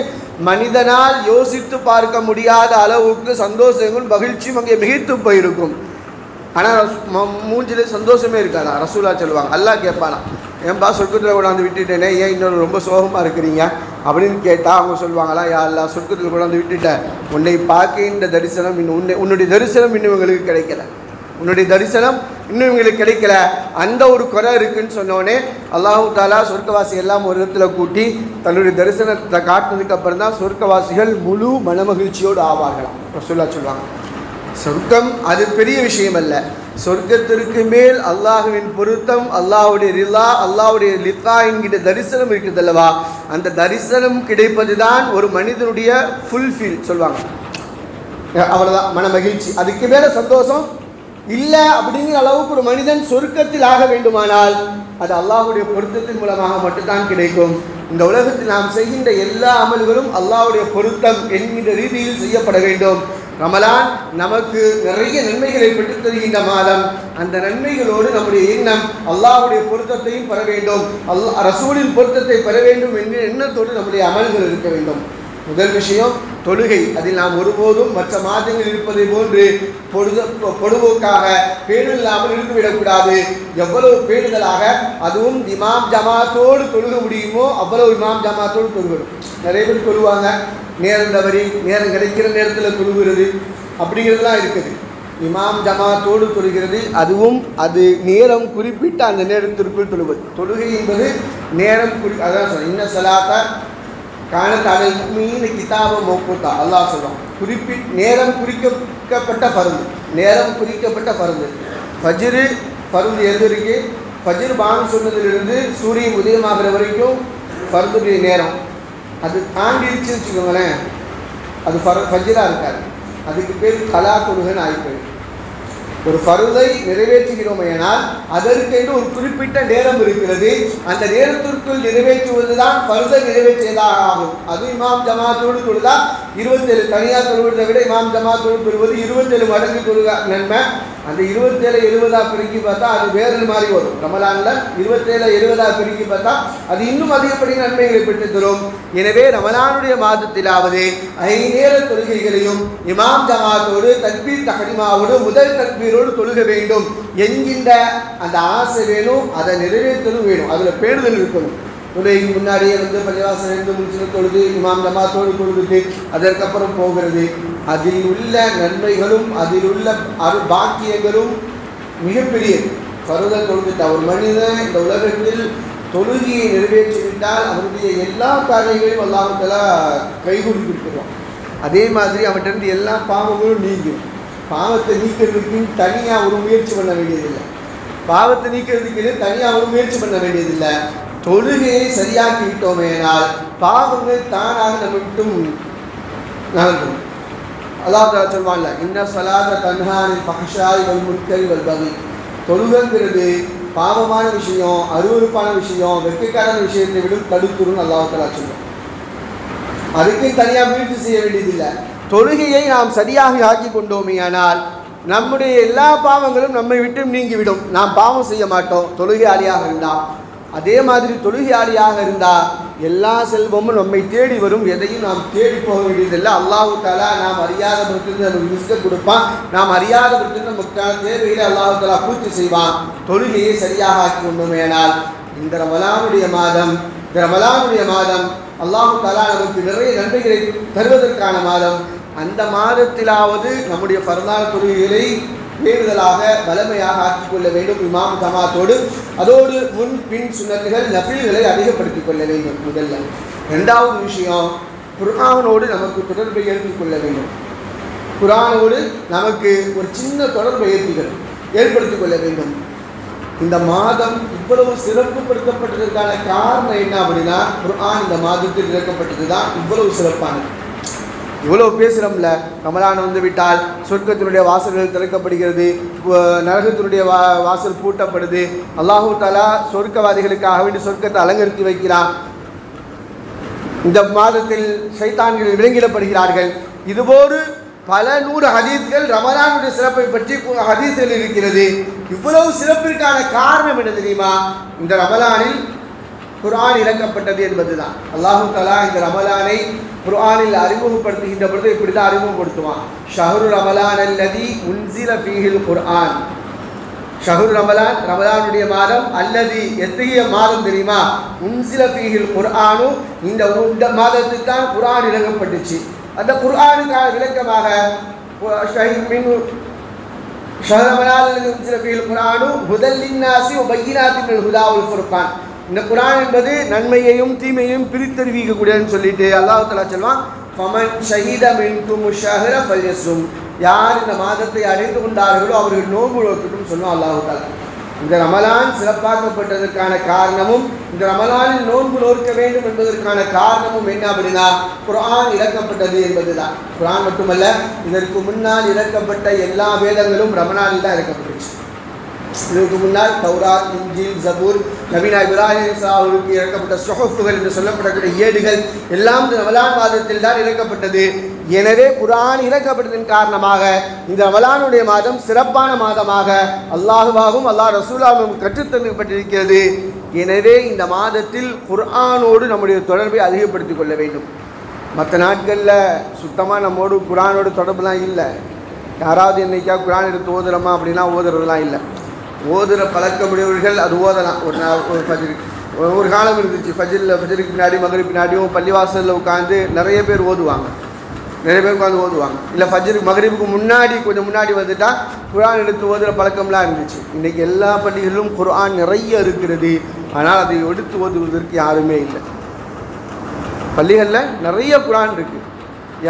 மனிதனால் யோசித்து பார்க்க முடியாத அளவுக்கு சந்தோஷங்கள் மகிழ்ச்சியும் அங்கே மிகைத்து போயிருக்கும். ஆனால் மூஞ்சிலே சந்தோஷமே இருக்காதா? ரசூலா சொல்லுவாங்க. அல்லாஹ் கேட்பானா, ஏன்பா சொர்க்கத்தில் கொண்டாந்து விட்டுட்டேனே, ஏன் இன்னொரு ரொம்ப சோகமாக இருக்கிறீங்க அப்படின்னு கேட்டால் அவங்க சொல்லுவாங்களா, யா அல்லாஹ் சொர்க்கத்தில் கொண்டாந்து விட்டுட்டேன், உன்னை பார்க்கின்ற தரிசனம் இன்னும் உன்னுடைய தரிசனம் இன்னும் இவங்களுக்கு கிடைக்கல, உன்னுடைய தரிசனம் இன்னும் இவங்களுக்கு கிடைக்கல, அந்த ஒரு குறை இருக்குன்னு சொன்னோடனே அல்லாஹு தாலா சொர்க்கவாசி எல்லாம் ஒரு இடத்துல கூட்டி தன்னுடைய தரிசனத்தை காட்டினதுக்கு அப்புறம் தான் சொர்க்கவாசிகள் முழு மனமகிழ்ச்சியோடு ஆவார்களாம். ரசூலா சொல்லுவாங்க, சொர்க்கம் அது பெரிய விஷயம் அல்ல, சொர்க்கத்திற்கு மேல் அல்லாஹுவின் பொருத்தம், அல்லாஹுடைய ரிலா, அல்லாஹுடைய லித்தா என்கிற தரிசனம் இருக்குது அல்லவா, அந்த தரிசனம் கிடைப்பது தான் ஒரு மனிதனுடைய ஃபுல்ஃபில் சொல்லுவாங்க. அவ்வளோதான் மன மகிழ்ச்சி, அதுக்கு மேலே சந்தோஷம் இல்லை. அப்படிங்கிற அளவுக்கு ஒரு மனிதன் சொர்க்கத்தில் ஆக வேண்டுமானால் அது அல்லாஹுடைய பொருத்தத்தின் மூலமாக மட்டும்தான் கிடைக்கும். இந்த உலகத்தில் நாம் செய்கின்ற எல்லா அமல்களும் அல்லாஹுடைய பொருத்தம் என்கின்ற ரீதியில் செய்யப்பட வேண்டும். ரமலான் நமக்கு நிறைய நன்மைகளை பெற்றுத் தருகின்ற மாதம். அந்த நன்மைகளோடு நம்முடைய எண்ணம் அல்லாஹ்வுடைய பொருத்தத்தையும் பெற வேண்டும், ரசூலின் பொருத்தத்தை பெற வேண்டும் என்கிற எண்ணத்தோடு நம்முடைய அமல்கள் இருக்க வேண்டும். முதல் விஷயம் தொழுகை. அதில் நாம் ஒருபோதும் மற்ற மாதங்கள் இருப்பதை போன்று பொழுதுபோக்காக பேணில்லாமல் இருந்துவிடக்கூடாது. எவ்வளவு பேணுதலாக, அதுவும் இமாம் ஜமாத்தோடு தொழுக முடியுமோ அவ்வளவு இமாம் ஜமாத்தோடு தொழுகணும். நிறைய பேர் தொழுவாங்க, நேரம் தவறி நேரம் கிடைக்கிற நேரத்தில் தொழுகிறது அப்படிங்கிறதுலாம் இருக்குது. இமாம் ஜமாத்தோடு தொழுகிறது, அதுவும் அது நேரம் குறிப்பிட்ட அந்த நேரத்திற்குள் தொழுவது. தொழுகை என்பது நேரம் அதான் சொல்ல, இன்ன சலாத்தா காணத்தாடல் மீன் கிதாப மௌகூத்தா அல்லாஹ் சொல்கிறோம். நேரம் குறிக்கப்பட்ட ஃபர்து, நேரம் குறிக்கப்பட்ட ஃபர்து. ஃபஜ்ரு ஃபர்து எது இருக்கு? ஃபஜ்ர் பான் சொன்னதிலிருந்து சூரியன் உதயமாகிற வரைக்கும் ஃபர்துடைய நேரம். அது தாண்டிடுச்சுன்னு வச்சுக்கோங்களேன், அது ஃபஜ்ராக இருக்காது, அதுக்கு பேர் கலா தொழுகைன்னு ஆகிப்போயிடும். ஒரு ஃபர்தை நிறைவேற்றுகிறோமையானால் அதற்கென்று ஒரு குறிப்பிட்ட நேரம் இருக்கிறது. அந்த நேரத்திற்குள் நிறைவேற்றுவது தான் ஃபர்தை நிறைவேற்றியதாக ஆகும். அது இமாம் ஜமாத்தோடு தொழுதா 27, தனியார் தொழுவதை விட இமாம் ஜமாத்தோடு தொழுவது 27 மடங்கு தொழுக நன்மை. அந்த 27 70 பெருக்கி பார்த்தா அது வேறு மாதிரி வரும். ரமலானில் 27 70 பெருக்கி பார்த்தா அது இன்னும் அதிகப்படி நன்மைகளை பெற்று தரும். எனவே ரமலானுடைய மாதத்திலாவது 5 நேர தொழுகைகளையும் இமாம் ஜமாத்தோடு தக்பீர் தஹ்ரீமாவோடு முதல் தக்பீரோடு தொழுக வேண்டும் என்கின்ற அந்த ஆசை வேணும். அதை நிறைவேற்றலும் வேணும், அதில் பேணுதல் இருக்கணும். தொழுகைக்கு முன்னாடியே பள்ளிவாசல் இருந்து முடிச்சு தொழுது இமாம் ஜமாத்தோடு தொழுது அதற்கப்புறம் போகிறது. அதில் உள்ள நன்மைகளும் அதில் உள்ள பாக்கியங்களும் மிகப்பெரியது. ஃபர்தை தொழுதுட்ட ஒரு மனிதன் இந்த உலகத்தில் தொழுகையை நிறைவேற்றிவிட்டால் அவருடைய எல்லா காரியங்களையும் அல்லாஹ் தஆலா கைகூடி கொடுத்துருவான். அதே மாதிரி அவன்கிட்ட எல்லா பாவங்களும் நீங்கும். பாவத்தை நீக்கிறதுக்கு தனியாக ஒரு முயற்சி பண்ண வேண்டியதில்லை. பாவத்தை நீக்கிறதுக்கு தனியாக ஒரு முயற்சி பண்ண வேண்டியதில்லை. தொழுகையை சரியாக்கி விட்டோமேனால் பாவங்கள் தானாக நம்ம விட்டும் நகர்ந்தும். அல்லாஹ் தஆலா சொல்வான்ல, இன்ன ஸலாத தன்ஹா அனில் ஃபஹ்ஷாஇ வல் முன்கரி வல் பகி. தொழுகைங்கிறது பாவமான விஷயம், அருவருப்பான விஷயம், வெட்கக்கான விஷயத்தை விடும் தடுத்துரும் அல்லாஹ் தஆலா சொல்வான். அதுக்கு தனியாக முயற்சி செய்ய வேண்டியதில்லை. தொழுகையை நாம் சரியாக ஆக்கி கொண்டோமே ஆனால் நம்முடைய எல்லா பாவங்களும் நம்மை விட்டு நீங்கிவிடும். நாம் பாவம் செய்ய மாட்டோம் தொழுகையாளியாக இருந்தால். அதே மாதிரி தொழுகையாளியாக இருந்தால் எல்லா செல்வமும் நம்மை தேடி வரும். எதையும் நாம் தேடி போக வேண்டியதில்லை. அல்லாஹ் தஆலா நாம் அறியாத பொருட்கள் நமக்கு ரிஸ்க் கொடுப்பான். நாம் அறியாத பொருட்கள் நமக்கான தேவைகளை அல்லாஹ் தஆலா பூர்த்தி செய்வான். தொழுகையை சரியாக ஆக்கி கொண்டோமே ஆனால் இந்த ரமலானுடைய மாதம் அல்லாஹ் தஆலா நமக்கு நிறைய நன்மைகளை தருவதற்கான மாதம். அந்த மாதத்திலாவது நம்முடைய ஃபர்தான தொழுகைகளை பேறுதலாக வலிமையாக ஆக்கிக் கொள்ள வேண்டும். இமாம் ஜமாத்தோடு அதோடு முன் பின் சுன்னத்துகள் நஃபில்களை அதிகப்படுத்திக் கொள்ள வேண்டும். முதல்ல. இரண்டாவது விஷயம், குர்ஆனோடு நமக்கு தொடர்பை ஏற்படுத்திக் கொள்ள வேண்டும். குர்ஆனோடு நமக்கு ஒரு சின்ன தொடர்பை ஏற்படுத்திக் கொள்ள வேண்டும். இந்த மாதம் இவ்வளவு சிறப்புப்படுத்தப்பட்டதற்கான காரணம் என்ன அப்படின்னா, குர்ஆன் இந்த மாதத்தில் இறக்கப்பட்டது தான் இவ்வளவு சிறப்பானது. இவ்வளோ பேசுகிறோம்ல, ரமலான் வந்து விட்டால் சொர்க்கத்தினுடைய வாசல்கள் திறக்கப்படுகிறது, நரகத்தினுடைய வாசல் பூட்டப்படுது. அல்லாஹு தஆலா சொர்க்கவாதிகளுக்காக வேண்டி சொர்க்கத்தை அலங்கரித்து வைக்கிறான். இந்த மாதத்தில் ஷைத்தான்கள் விலங்கிடப்படுகிறார்கள். இதுபோன்று பல நூறு ஹதீஸ்கள் ரமலானுடைய சிறப்பை பற்றி ஹதீஸ்கள் இருக்கிறது. இவ்வளவு சிறப்பிற்கான காரணம் என்ன தெரியுமா? இந்த ரமலானில் குர்ஆன் இறக்கப்பட்டது என்பதுதான். அல்லாஹு தஆலா இந்த ரமலானை குர்ஆனில் அறிமுகப்படுத்துகின்ற பொழுது இப்படி தான் அறிமுகப்படுத்துவான். ஷஹ்ரு ரமலான் அல்லதி உன்சில ஃபீஹில் குர்ஆன். ஷஹ்ரு ரமலான், ரமலானுடைய மாதம். அல்லதி, எத்தகைய மாதம் தெரியுமா? உன்சில ஃபீஹில் குர்ஆனு, இந்த மாதத்துக்கு தான் குர்ஆன் இறக்கப்பட்டுச்சு. அந்த குர்ஆனுக்கான விளக்கமாக ஷஹ்ரு ரமலான் அல்லதி உன்சில ஃபீஹில் குர்ஆனு ஹுதல் லின்னாஸி வ பையினாத்தின் மினல் ஹுதா வல் ஃபுர்கான். இந்த குர்ஆன் என்பது நன்மையையும் தீமையையும் பிரித்தறிவிக்கக்கூடியன்னு சொல்லிட்டு அல்லாஹ் தஆலா சொல்வான், ஃபமன் ஷஹீத மின்கும் ஷஹ்ர ஃபல்யஸும். யார் இந்த மாதத்தை அடைந்து கொண்டார்களோ அவர்கள் நோன்பு நோக்கட்டும் சொன்னோம் அல்லாஹ் தஆலா. இந்த ரமலான் சிறப்பாக்கப்பட்டதற்கான காரணமும், இந்த ரமலானில் நோன்பு நோக்க வேண்டும் என்பதற்கான காரணமும் என்ன அப்படின்னா, குர்ஆன் இறக்கப்பட்டது என்பதுதான். குர்ஆன் மட்டுமல்ல, இதற்கு முன்னால் இறக்கப்பட்ட எல்லா வேதங்களும் ரமலானில் தான் இறக்கப்பட்டுச்சு. இதற்கு முன்னால் தௌராத், இன்ஜீல், ஜபூர், நபீனா இப்ராஹிம் அவருக்கு இறக்கப்பட்ட சுஹஃபுகள் என்று சொல்லப்படக்கூடிய ஏடுகள் எல்லாம் இந்த ரமலான் மாதத்தில் தான் இறக்கப்பட்டது. எனவே குர்ஆன் இறக்கப்பட்டதன் காரணமாக இந்த ரமலானுடைய மாதம் சிறப்பான மாதமாக அல்லாஹ்வாகவும் அல்லாஹ் ரசூலாகவும் கற்றுத்தரப்பட்டிருக்கிறது. எனவே இந்த மாதத்தில் குர்ஆனோடு நம்முடைய தொடர்பை அதிகப்படுத்திக் கொள்ள வேண்டும். மற்ற நாட்களில் சுத்தமாக நம்மோடு குர்ஆனோடு தொடர்புலாம் இல்லை. யாராவது என்னைக்கா குர்ஆன் எடுத்து ஓதுறோமா அப்படின்னா ஓதுறதுலாம் இல்லை. ஓதுகிற பழக்கமுடையவர்கள் அது ஓதலாம். ஒரு காலம் இருந்துச்சு, ஃபஜ்ருக்கு பின்னாடி மகரிப் பின்னாடியும் பள்ளிவாசலில் உட்காந்து நிறைய பேர் ஓதுவாங்க. இல்லை மகரிப்புக்கு முன்னாடி கொஞ்சம் முன்னாடி வந்துட்டால் குர்ஆன் எடுத்து ஓதுகிற பழக்கம்லாம் இருந்துச்சு. இன்றைக்கி எல்லா பள்ளிகளிலும் குர்ஆன் நிறைய இருக்கிறது. ஆனால் அதை எடுத்து ஓதுவதற்கு யாருமே இல்லை. பள்ளிகளில் நிறைய குர்ஆன் இருக்குது.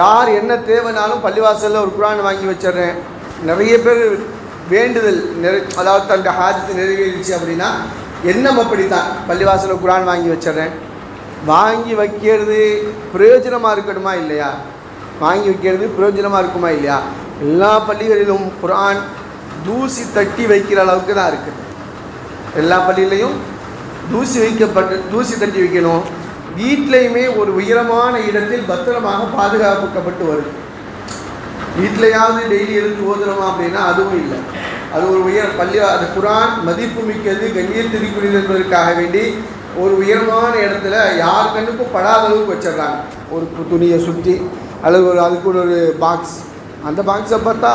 யார் என்ன தேவைனாலும் பள்ளிவாசலில் ஒரு குர்ஆன் வாங்கி வச்சிட்றேன். நிறைய பேர் வேண்டுதல் அதாவது தன்னுடைய ஹாஜத்தை நிறைவேறிச்சு அப்படின்னா எண்ணம் அப்படித்தான், பள்ளிவாசலில் குர்ஆன் வாங்கி வச்சிட்றேன். வாங்கி வைக்கிறது பிரயோஜனமாக இருக்கணுமா இல்லையா? வாங்கி வைக்கிறது பிரயோஜனமாக இருக்குமா இல்லையா? எல்லா பள்ளிகளிலும் குர்ஆன் தூசி தட்டி வைக்கிற அளவுக்கு தான் இருக்குது. எல்லா பள்ளியிலையும் தூசி தட்டி வைக்கணும். வீட்லையுமே ஒரு உயரமான இடத்தில் பத்திரமாக பாதுகாக்கப்பட்டு வருது. வீட்டிலையாவது டெய்லி எடுத்து ஓதுறோமா அப்படின்னா அதுவும் இல்லை. அது ஒரு அது குர்ஆன் மதிப்பு மிக்கது, கண்ணியத்திற்குரியது என்பதற்காக வேண்டி ஒரு உயரமான இடத்துல யார் கண்ணுக்கும் படாத அளவுக்கு வச்சிடுறாங்க. ஒரு துணியை சுற்றி அல்லது அதுக்கு ஒரு பாக்ஸ். அந்த பாக்ஸை பார்த்தா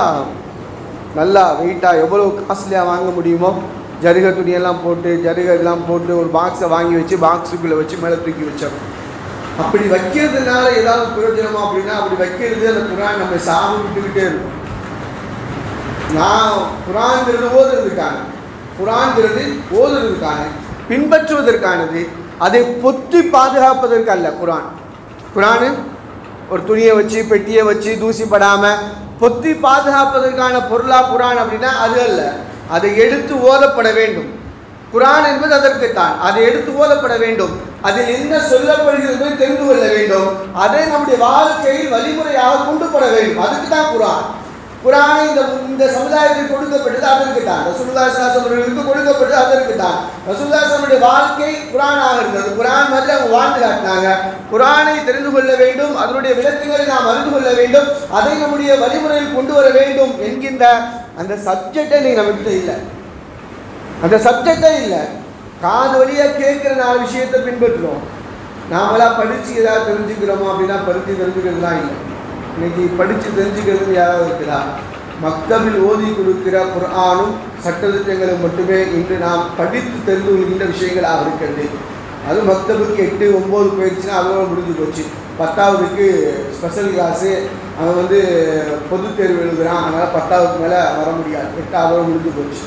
நல்லா வெயிட்டாக எவ்வளோ காஸ்ட்லியாக வாங்க முடியுமோ ஜருகை துணியெல்லாம் போட்டு இதெல்லாம் போட்டு ஒரு பாக்ஸை வாங்கி வச்சு பாக்ஸுக்குள்ளே வச்சு மேலே தூக்கி வச்சிடணும். அப்படி வைக்கிறதுனால ஏதாவது பிரயோஜனமா அப்படின்னா அப்படி வைக்கிறது அந்த குர்ஆன் நம்ம சாமி விட்டுக்கிட்டே இருக்கும். நான் குர்ஆன்ங்கிறது ஓதுறதுக்கான பின்பற்றுவதற்கானது, அதை பொத்தி பாதுகாப்பதற்கு அல்ல. குர்ஆன் ஒரு துணியை வச்சு பெட்டியை வச்சு தூசி படாமல் பொத்தி பாதுகாப்பதற்கான பொருளா குரான் அப்படின்னா அது அல்ல. அதை எடுத்து ஓதப்பட வேண்டும். குரான் என்பது அதற்குத்தான். அதை எடுத்து ஓதப்பட வேண்டும். அதில் என்ன சொல்லப்படுகிறது தெரிந்து கொள்ள வேண்டும். அதை நம்முடைய வாழ்க்கையில் வழிமுறையாக கொண்டு போட வேண்டும். அதுக்கு தான் குரான். குரானை இந்த சமுதாயத்தில் கொடுக்கப்பட்டது அதற்கு தான். ரசூலுல்லாஹி ஸல்லல்லாஹு அலைஹி வஸல்லம் கொடுக்கப்பட்டது அதற்கு தான். ரசூலுல்லாஹி ஸல்லல்லாஹு அலைஹி வஸல்லம் வாழ்க்கை குரானாக இருந்தது. குரான் மாதிரி அவங்க வாழ்ந்து காட்டினாங்க. குரானை தெரிந்து கொள்ள வேண்டும், அதனுடைய விளக்கங்களை நாம் அறிந்து கொள்ள வேண்டும், அதை நம்முடைய வழிமுறையில் கொண்டு வர வேண்டும் என்கின்ற அந்த சப்ஜெக்டை நம்மகிட்ட இல்லை. அந்த சப்ஜெக்டே இல்லை. காது வழியாக கேட்குற 4 விஷயத்தை பின்பற்றுறோம். நாமெல்லாம் படித்து ஏதாவது தெரிஞ்சுக்கிறோமோ அப்படின்னா படித்து தெரிஞ்சுக்கிறதுலாம் இல்லை. இன்னைக்கு படித்து தெரிஞ்சுக்கிறது யாராவது இருக்குதா? மக்தபில் ஓதி கொடுக்கிற குர்ஆனும் சட்டத்திட்டங்களும் மட்டுமே இன்று நாம் படித்து தெரிந்து கொள்கின்ற விஷயங்களாக இருக்கிறது. அது மக்தபுக்கு 8, 9 போயிடுச்சுன்னா அதோட முடிஞ்சு போச்சு. 10ஆவதுக்கு ஸ்பெஷல் கிளாஸு, அவன் பொதுத் தேர்வு எழுதுகிறான், அதனால் 10ஆவதுக்கு மேலே வர முடியாது. 8ஆவதோடு முடிஞ்சு போச்சு.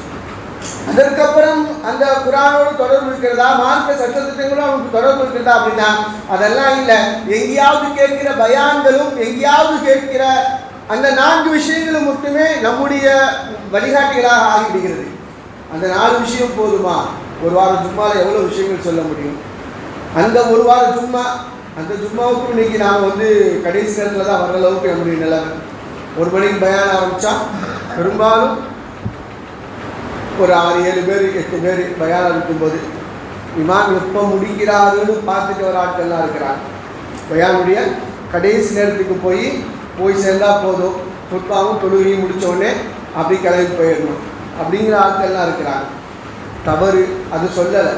அதற்கப்புறம் அந்த குரானோடு தொடர்பு இருக்கிறதா, மார்க்க சட்டத்திட்டங்களும் அவனுக்கு தொடர்பு இருக்கிறதா அப்படின்னா அதெல்லாம் இல்லை. எங்கேயாவது கேட்கிற பயான்களும் எங்கேயாவது கேட்கிற அந்த 4 விஷயங்களும் மட்டுமே நம்முடைய வழிகாட்டிகளாக ஆகிவிடுகிறது. அந்த 4 விஷயம் போதுமா? ஒரு வாரம் ஜும்மாவில் எவ்வளோ விஷயங்கள் சொல்ல முடியும்? அந்த ஒரு வாரம் ஜும்மா, அந்த ஜும்மாவுக்கு இன்னைக்கு நாம் கடைசி நேரத்தில் தான் வர அளவுக்கு நம்முடைய நிலைமை. 1 மணிக்கு பயான் ஆரம்பித்தா பெரும்பாலும் ஒரு 6, 7 பேர் 8 பேர் பயான் இருக்கும்போது இமாம் எப்போ முடிக்கிறாருன்னு பார்த்துட்டு வர ஆட்கள்லாம் இருக்கிறாங்க. பயானுடைய கடைசி நேரத்துக்கு போய் சேர்ந்தால் போதும், புட்பாவும் தொழுகையும் முடித்தோடனே அப்படி கிளம்பி போயிடணும் அப்படிங்கிற ஆட்கள்லாம் இருக்கிறாங்க. தவறு, அது சொல்லலை.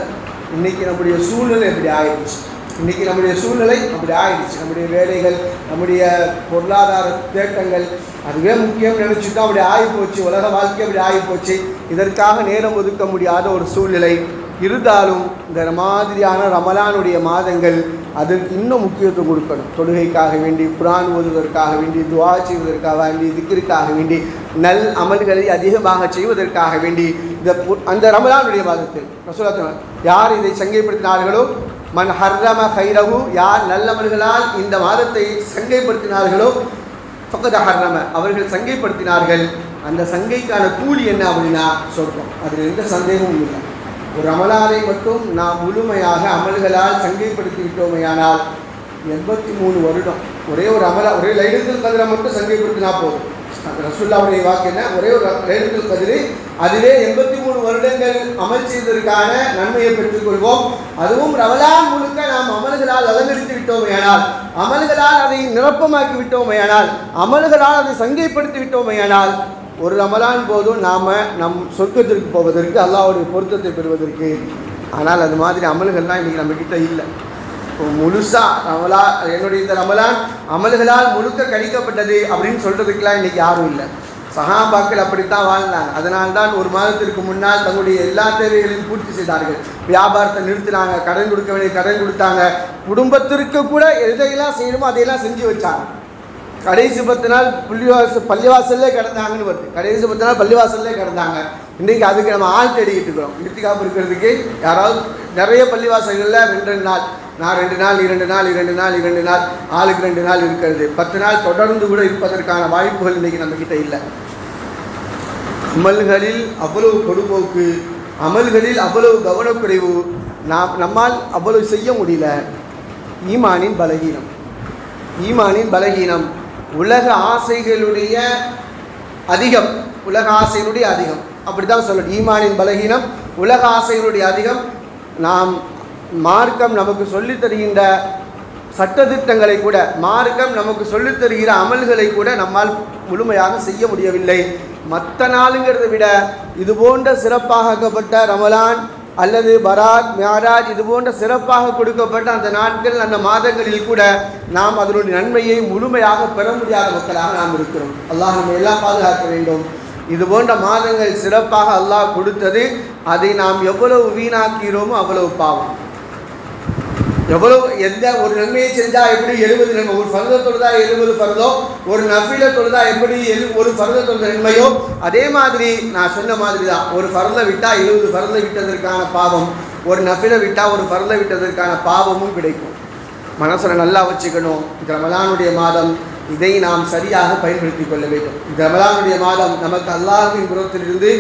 இன்றைக்கி நம்முடைய சூழ்நிலை எப்படி ஆயிடுச்சு. இன்றைக்கி நம்முடைய சூழ்நிலை அப்படி ஆயிடுச்சு. நம்முடைய வேலைகள், நம்முடைய பொருளாதார தேட்டங்கள் அதுவே முக்கியம் நினச்சிட்டு அப்படி ஆகிப்போச்சு. உலக வாழ்க்கை அப்படி ஆகிப்போச்சு. இதற்காக நேரம் ஒதுக்க முடியாத ஒரு சூழ்நிலை இருந்தாலும் இந்த மாதிரியான ரமலானுடைய மாதங்கள் அதற்கு இன்னும் முக்கியத்துவம் கொடுக்கணும். தொழுகைக்காக வேண்டி, குர்ஆன் ஓதுவதற்காக வேண்டி, துஆ செய்வதற்காக வேண்டி, திக்ருக்காக வேண்டி, நல் அமல்களை அதிகமாக செய்வதற்காக வேண்டி அந்த ரமலானுடைய மாதத்தில் ரசூலுல்லாஹ் யார் இதை சங்கைப்படுத்தினார்களோ, மன் ஹர்ரம ஹைரஹு, யார் நல்லமல்களால் இந்த மாதத்தை சங்கைப்படுத்தினார்களோ, ஃபக்கத் ஹர்ரம, அவர்கள் சங்கைப்படுத்தினார்கள். அந்த சங்கைக்கான கூலி என்ன அப்படின்னா சொர்க்கம். அதில் எந்த சந்தேகமும் இல்லை. ஒரு ரமலானை மட்டும் நாம் முழுமையாக அமல்களால் சங்கைப்படுத்தி விட்டோமையானால் 83 வருடம் ஒரே லைலத்துல் கத்ரை மட்டும் சங்கைப்படுத்தினா போதும். ரசூலுல்லாஹ்வுடைய வாக்கு என்ன? ஒரே ஒரு லைலத்துல் கத்ர், அதிலே 83 வருடங்கள் அமல் செய்வதற்கான நன்மையை பெற்றுக்கொள்வோம். அதுவும் ரமலான் முழுக்க நாம் அமல்களால் அலங்கரித்து விட்டோமையானால், அமல்களால் அதை நிரப்பமாக்கி விட்டோமையானால், அமல்களால் அதை சங்கைப்படுத்தி விட்டோமையானால் ஒரு ரமலான் போதும் நாம் நம் சொர்க்கத்திற்கு போவதற்கு, அல்லாஹ்வுடைய பொருத்தத்தை பெறுவதற்கு. ஆனால் அது மாதிரி அமல்கள்லாம் இன்றைக்கி நம்மக்கிட்ட இல்லை. முழுசாக என்னுடைய இந்த ரமலான் அமல்களால் முழுக்க கணிக்கப்பட்டது அப்படின்னு சொல்கிறதுக்கெலாம் இன்றைக்கி யாரும் இல்லை. சஹாபாக்கள் அப்படித்தான் வாழ்ந்தாங்க. அதனால்தான் ஒரு மாதத்திற்கு முன்னால் தங்களுடைய எல்லா தேவைகளையும் பூர்த்தி செய்தார்கள். வியாபாரத்தை நிறுத்தினாங்க, கடன் கொடுக்க வேண்டிய கடன் கொடுத்தாங்க, குடும்பத்திற்கு கூட எதையெல்லாம் செய்யணுமோ அதையெல்லாம் செஞ்சு வச்சாங்க. கடைசி 10 நாள் பள்ளிவாசல்லே கிடந்தாங்கன்னு வருது. கடைசி 10 நாள் பள்ளிவாசல்லே கிடந்தாங்க. இன்றைக்கி அதுக்கு நம்ம ஆள் தேடிக்கிட்டு இருக்கிறோம். இர்த்திகாப் இருக்கிறதுக்கு யாராவது நிறைய பள்ளிவாசல்களில் 2 நாள், நான் 2 நாள், 2 நாள், 2 நாள், 2 நாள், ஆளுக்கு 2 நாள் இருக்கிறது. 10 நாள் தொடர்ந்து கூட இருப்பதற்கான வாய்ப்புகள் இன்றைக்கி நம்மக்கிட்ட இல்லை. அமல்களில் அவ்வளவு பொடுபோக்கு, அமல்களில் அவ்வளவு கவனக்குறைவு, நம்மால் அவ்வளவு செய்ய முடியல. ஈமானின் பலகீனம், ஈமானின் பலகீனம், உலக ஆசைகளுடைய அதிகம், உலக ஆசைகளுடைய அதிகம், அப்படி தான் சொல்லணும். ஈமானின் பலகீனம், உலக ஆசைகளுடைய அதிகம். நாம் மார்க்கம் நமக்கு சொல்லித் தருகின்ற சட்டத்திட்டங்களை கூட, மார்க்கம் நமக்கு சொல்லித் தருகிற அமல்களை கூட நம்மால் முழுமையாக செய்ய முடியவில்லை. மற்ற நாளுங்கிறத விட இது போன்ற சிறப்பாக ஆக்கப்பட்ட ரமலான் அல்லது பராத், மியாராஜ் இது போன்ற சிறப்பாக கொடுக்கப்பட்ட அந்த நாட்கள், அந்த மாதங்களில் கூட நாம் அதனுடைய நன்மையை முழுமையாக பெற முடியாத மக்களாக நாம் இருக்கிறோம். அல்லாஹ் நம்ம எல்லாம் பாதுகாக்க வேண்டும். இது போன்ற மாதங்கள் சிறப்பாக அல்லாஹ் கொடுத்தது, அதை நாம் எவ்வளவு வீணாக்கிறோமோ அவ்வளவு பாவம். எவ்வளவு எந்த ஒரு நன்மையை செஞ்சால் எப்படி 70 நன்மை, ஒரு ஃபர்த தொழுதா 70 ஃபர்தோ, ஒரு நஃபில தொழுதா எப்படி ஒரு ஃபர்த தொழுத நன்மையோ, அதே மாதிரி நான் சொன்ன மாதிரி தான். ஒரு ஃபர்த விட்டால் 70 ஃபர்த விட்டதற்கான பாவம், ஒரு நஃபில விட்டால் ஒரு ஃபர்த விட்டதற்கான பாவமும் கிடைக்கும். மனசில் நல்லா வச்சுக்கணும். இந்த ரமலானுடைய மாதம் இதை நாம் சரியாக பயன்படுத்தி கொள்ள வேண்டும். இந்த ரமலானுடைய மாதம் நமக்கு அல்லாஹ்வின் புறத்திலிருந்து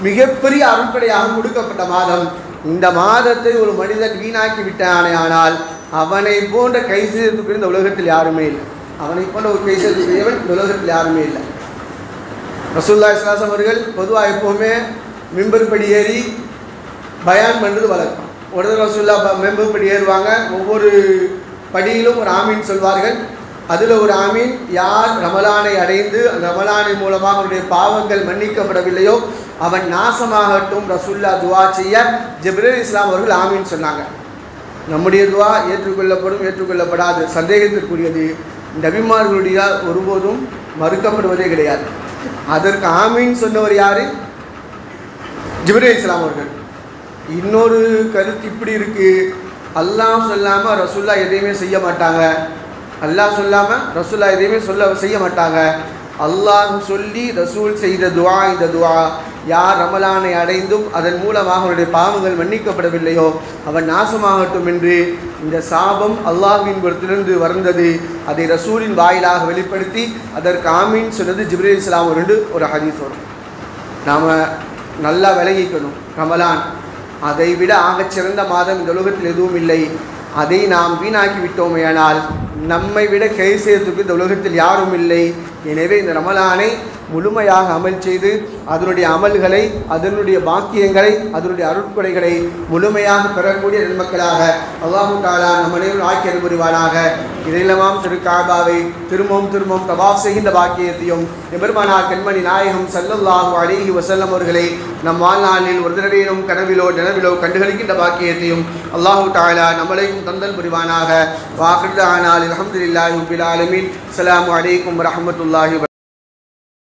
மிகப்பெரிய அருட்படையாக கொடுக்கப்பட்ட மாதம். இந்த மாதத்தை ஒரு மனிதன் வீணாக்கி விட்டானே ஆனால் அவனை போன்ற கை செய்ததுக்கு இந்த உலகத்தில் யாருமே இல்லை. அவனை போன்ற ஒரு கை செய்தவன் இந்த உலகத்தில் யாருமே இல்லை. ரசூலுல்லாஹி ஸல்லல்லாஹு அலைஹி வஸல்லம் அவர்கள் பொதுவாக எப்போவுமே மிம்பர் படி ஏறி பயான் பண்ணுறது வழக்கம். உடனே ரசூலுல்லாஹ் மிம்பர் படி ஏறுவாங்க. ஒவ்வொரு படியிலும் ஒரு ஆமீன் சொல்வார்கள். அதில் ஒரு ஆமீன் யார் ரமலானை அடைந்து அந்த ரமலானின் மூலமாக அவருடைய பாவங்கள் மன்னிக்கப்படவில்லையோ அவன் நாசமாகட்டும் ரசூலுல்லாஹ் துவா செய்ய ஜிப்ரீல் இஸ்லாம் அவர்கள் ஆமீன் சொன்னாங்க. நம்முடைய துவா ஏற்றுக்கொள்ளப்படும் ஏற்றுக்கொள்ளப்படாது சந்தேகத்திற்குரியது. நபிமார்களுடைய ஒருபோதும் மறுக்கப்படுவதே கிடையாது. அதற்கு ஆமீன் சொன்னவர் யார்? ஜிப்ரீல் இஸ்லாம் அவர்கள். இன்னொரு கருத்து இப்படி இருக்குது, அல்லாஹ் சொல்லாமல் ரசூலுல்லாஹ் எதையுமே செய்ய மாட்டாங்க. அல்லாஹ் சொல்லாமல் ரசூலுல்லாஹ் எதையுமே செய்ய மாட்டாங்க. அல்லாஹ் சொல்லி ரசூல் செய்த துவா இந்த துவா. யார் ரமலானை அடைந்தும் அதன் மூலமாக அவருடைய பாவங்கள் மன்னிக்கப்படவில்லையோ அவன் நாசமாகட்டும் என்று இந்த சாபம் அல்லாஹ்வின் புறத்திலிருந்து வந்தது. அதை ரசூலின் வாயிலாக வெளிப்படுத்தி அதற்கு ஆமீன் சொன்னது ஜிப்ரீல் இஸ்லாம் ஒரு ஹதீஸ் வரும். நாம் நல்லா விளங்கிக்கணும். ரமலான் அதை விட ஆகச்சிறந்த மாதம் இந்த உலகத்தில் எதுவும் இல்லை. அதை நாம் வீணாக்கி விட்டோமேயானால் நம்மை விட கை செய்வதற்கு இந்த உலகத்தில் யாரும் இல்லை. எனவே இந்த ரமலானை முழுமையாக அமல் செய்து அதனுடைய அமல்களை அதனுடைய பாக்கியங்களை அதனுடைய அருட்கொடைகளை முழுமையாக பெறக்கூடிய நன்மக்களாக அல்லாஹு தஆலா நம் அனைவரும் ஆக்கி அருள் புரிவானாக. இதையெல்லாம் திரு காபாவை திரும்பவும் தவாஃப் செய்கின்ற பாக்கியத்தையும் எம்பெருமானார் கண்மணி நாயகம் ஸல்லல்லாஹு அலைஹி வஸல்லம் அவர்களை நம் வாழ்நாளில் ஒரு தடவையிலும் கனவிலோ நனவிலோ கண்டுகளிக்கின்ற பாக்கியத்தையும் அல்லாஹு தஆலா நம்மளையும் தந்தல் புரிவானாக. வாஹிர் தஅவானா அல்ஹம்துலில்லாஹி ரப்பில் ஆலமீன். அஸ்ஸலாமு அலைக்கும் வரஹ்மத்துல்லாஹி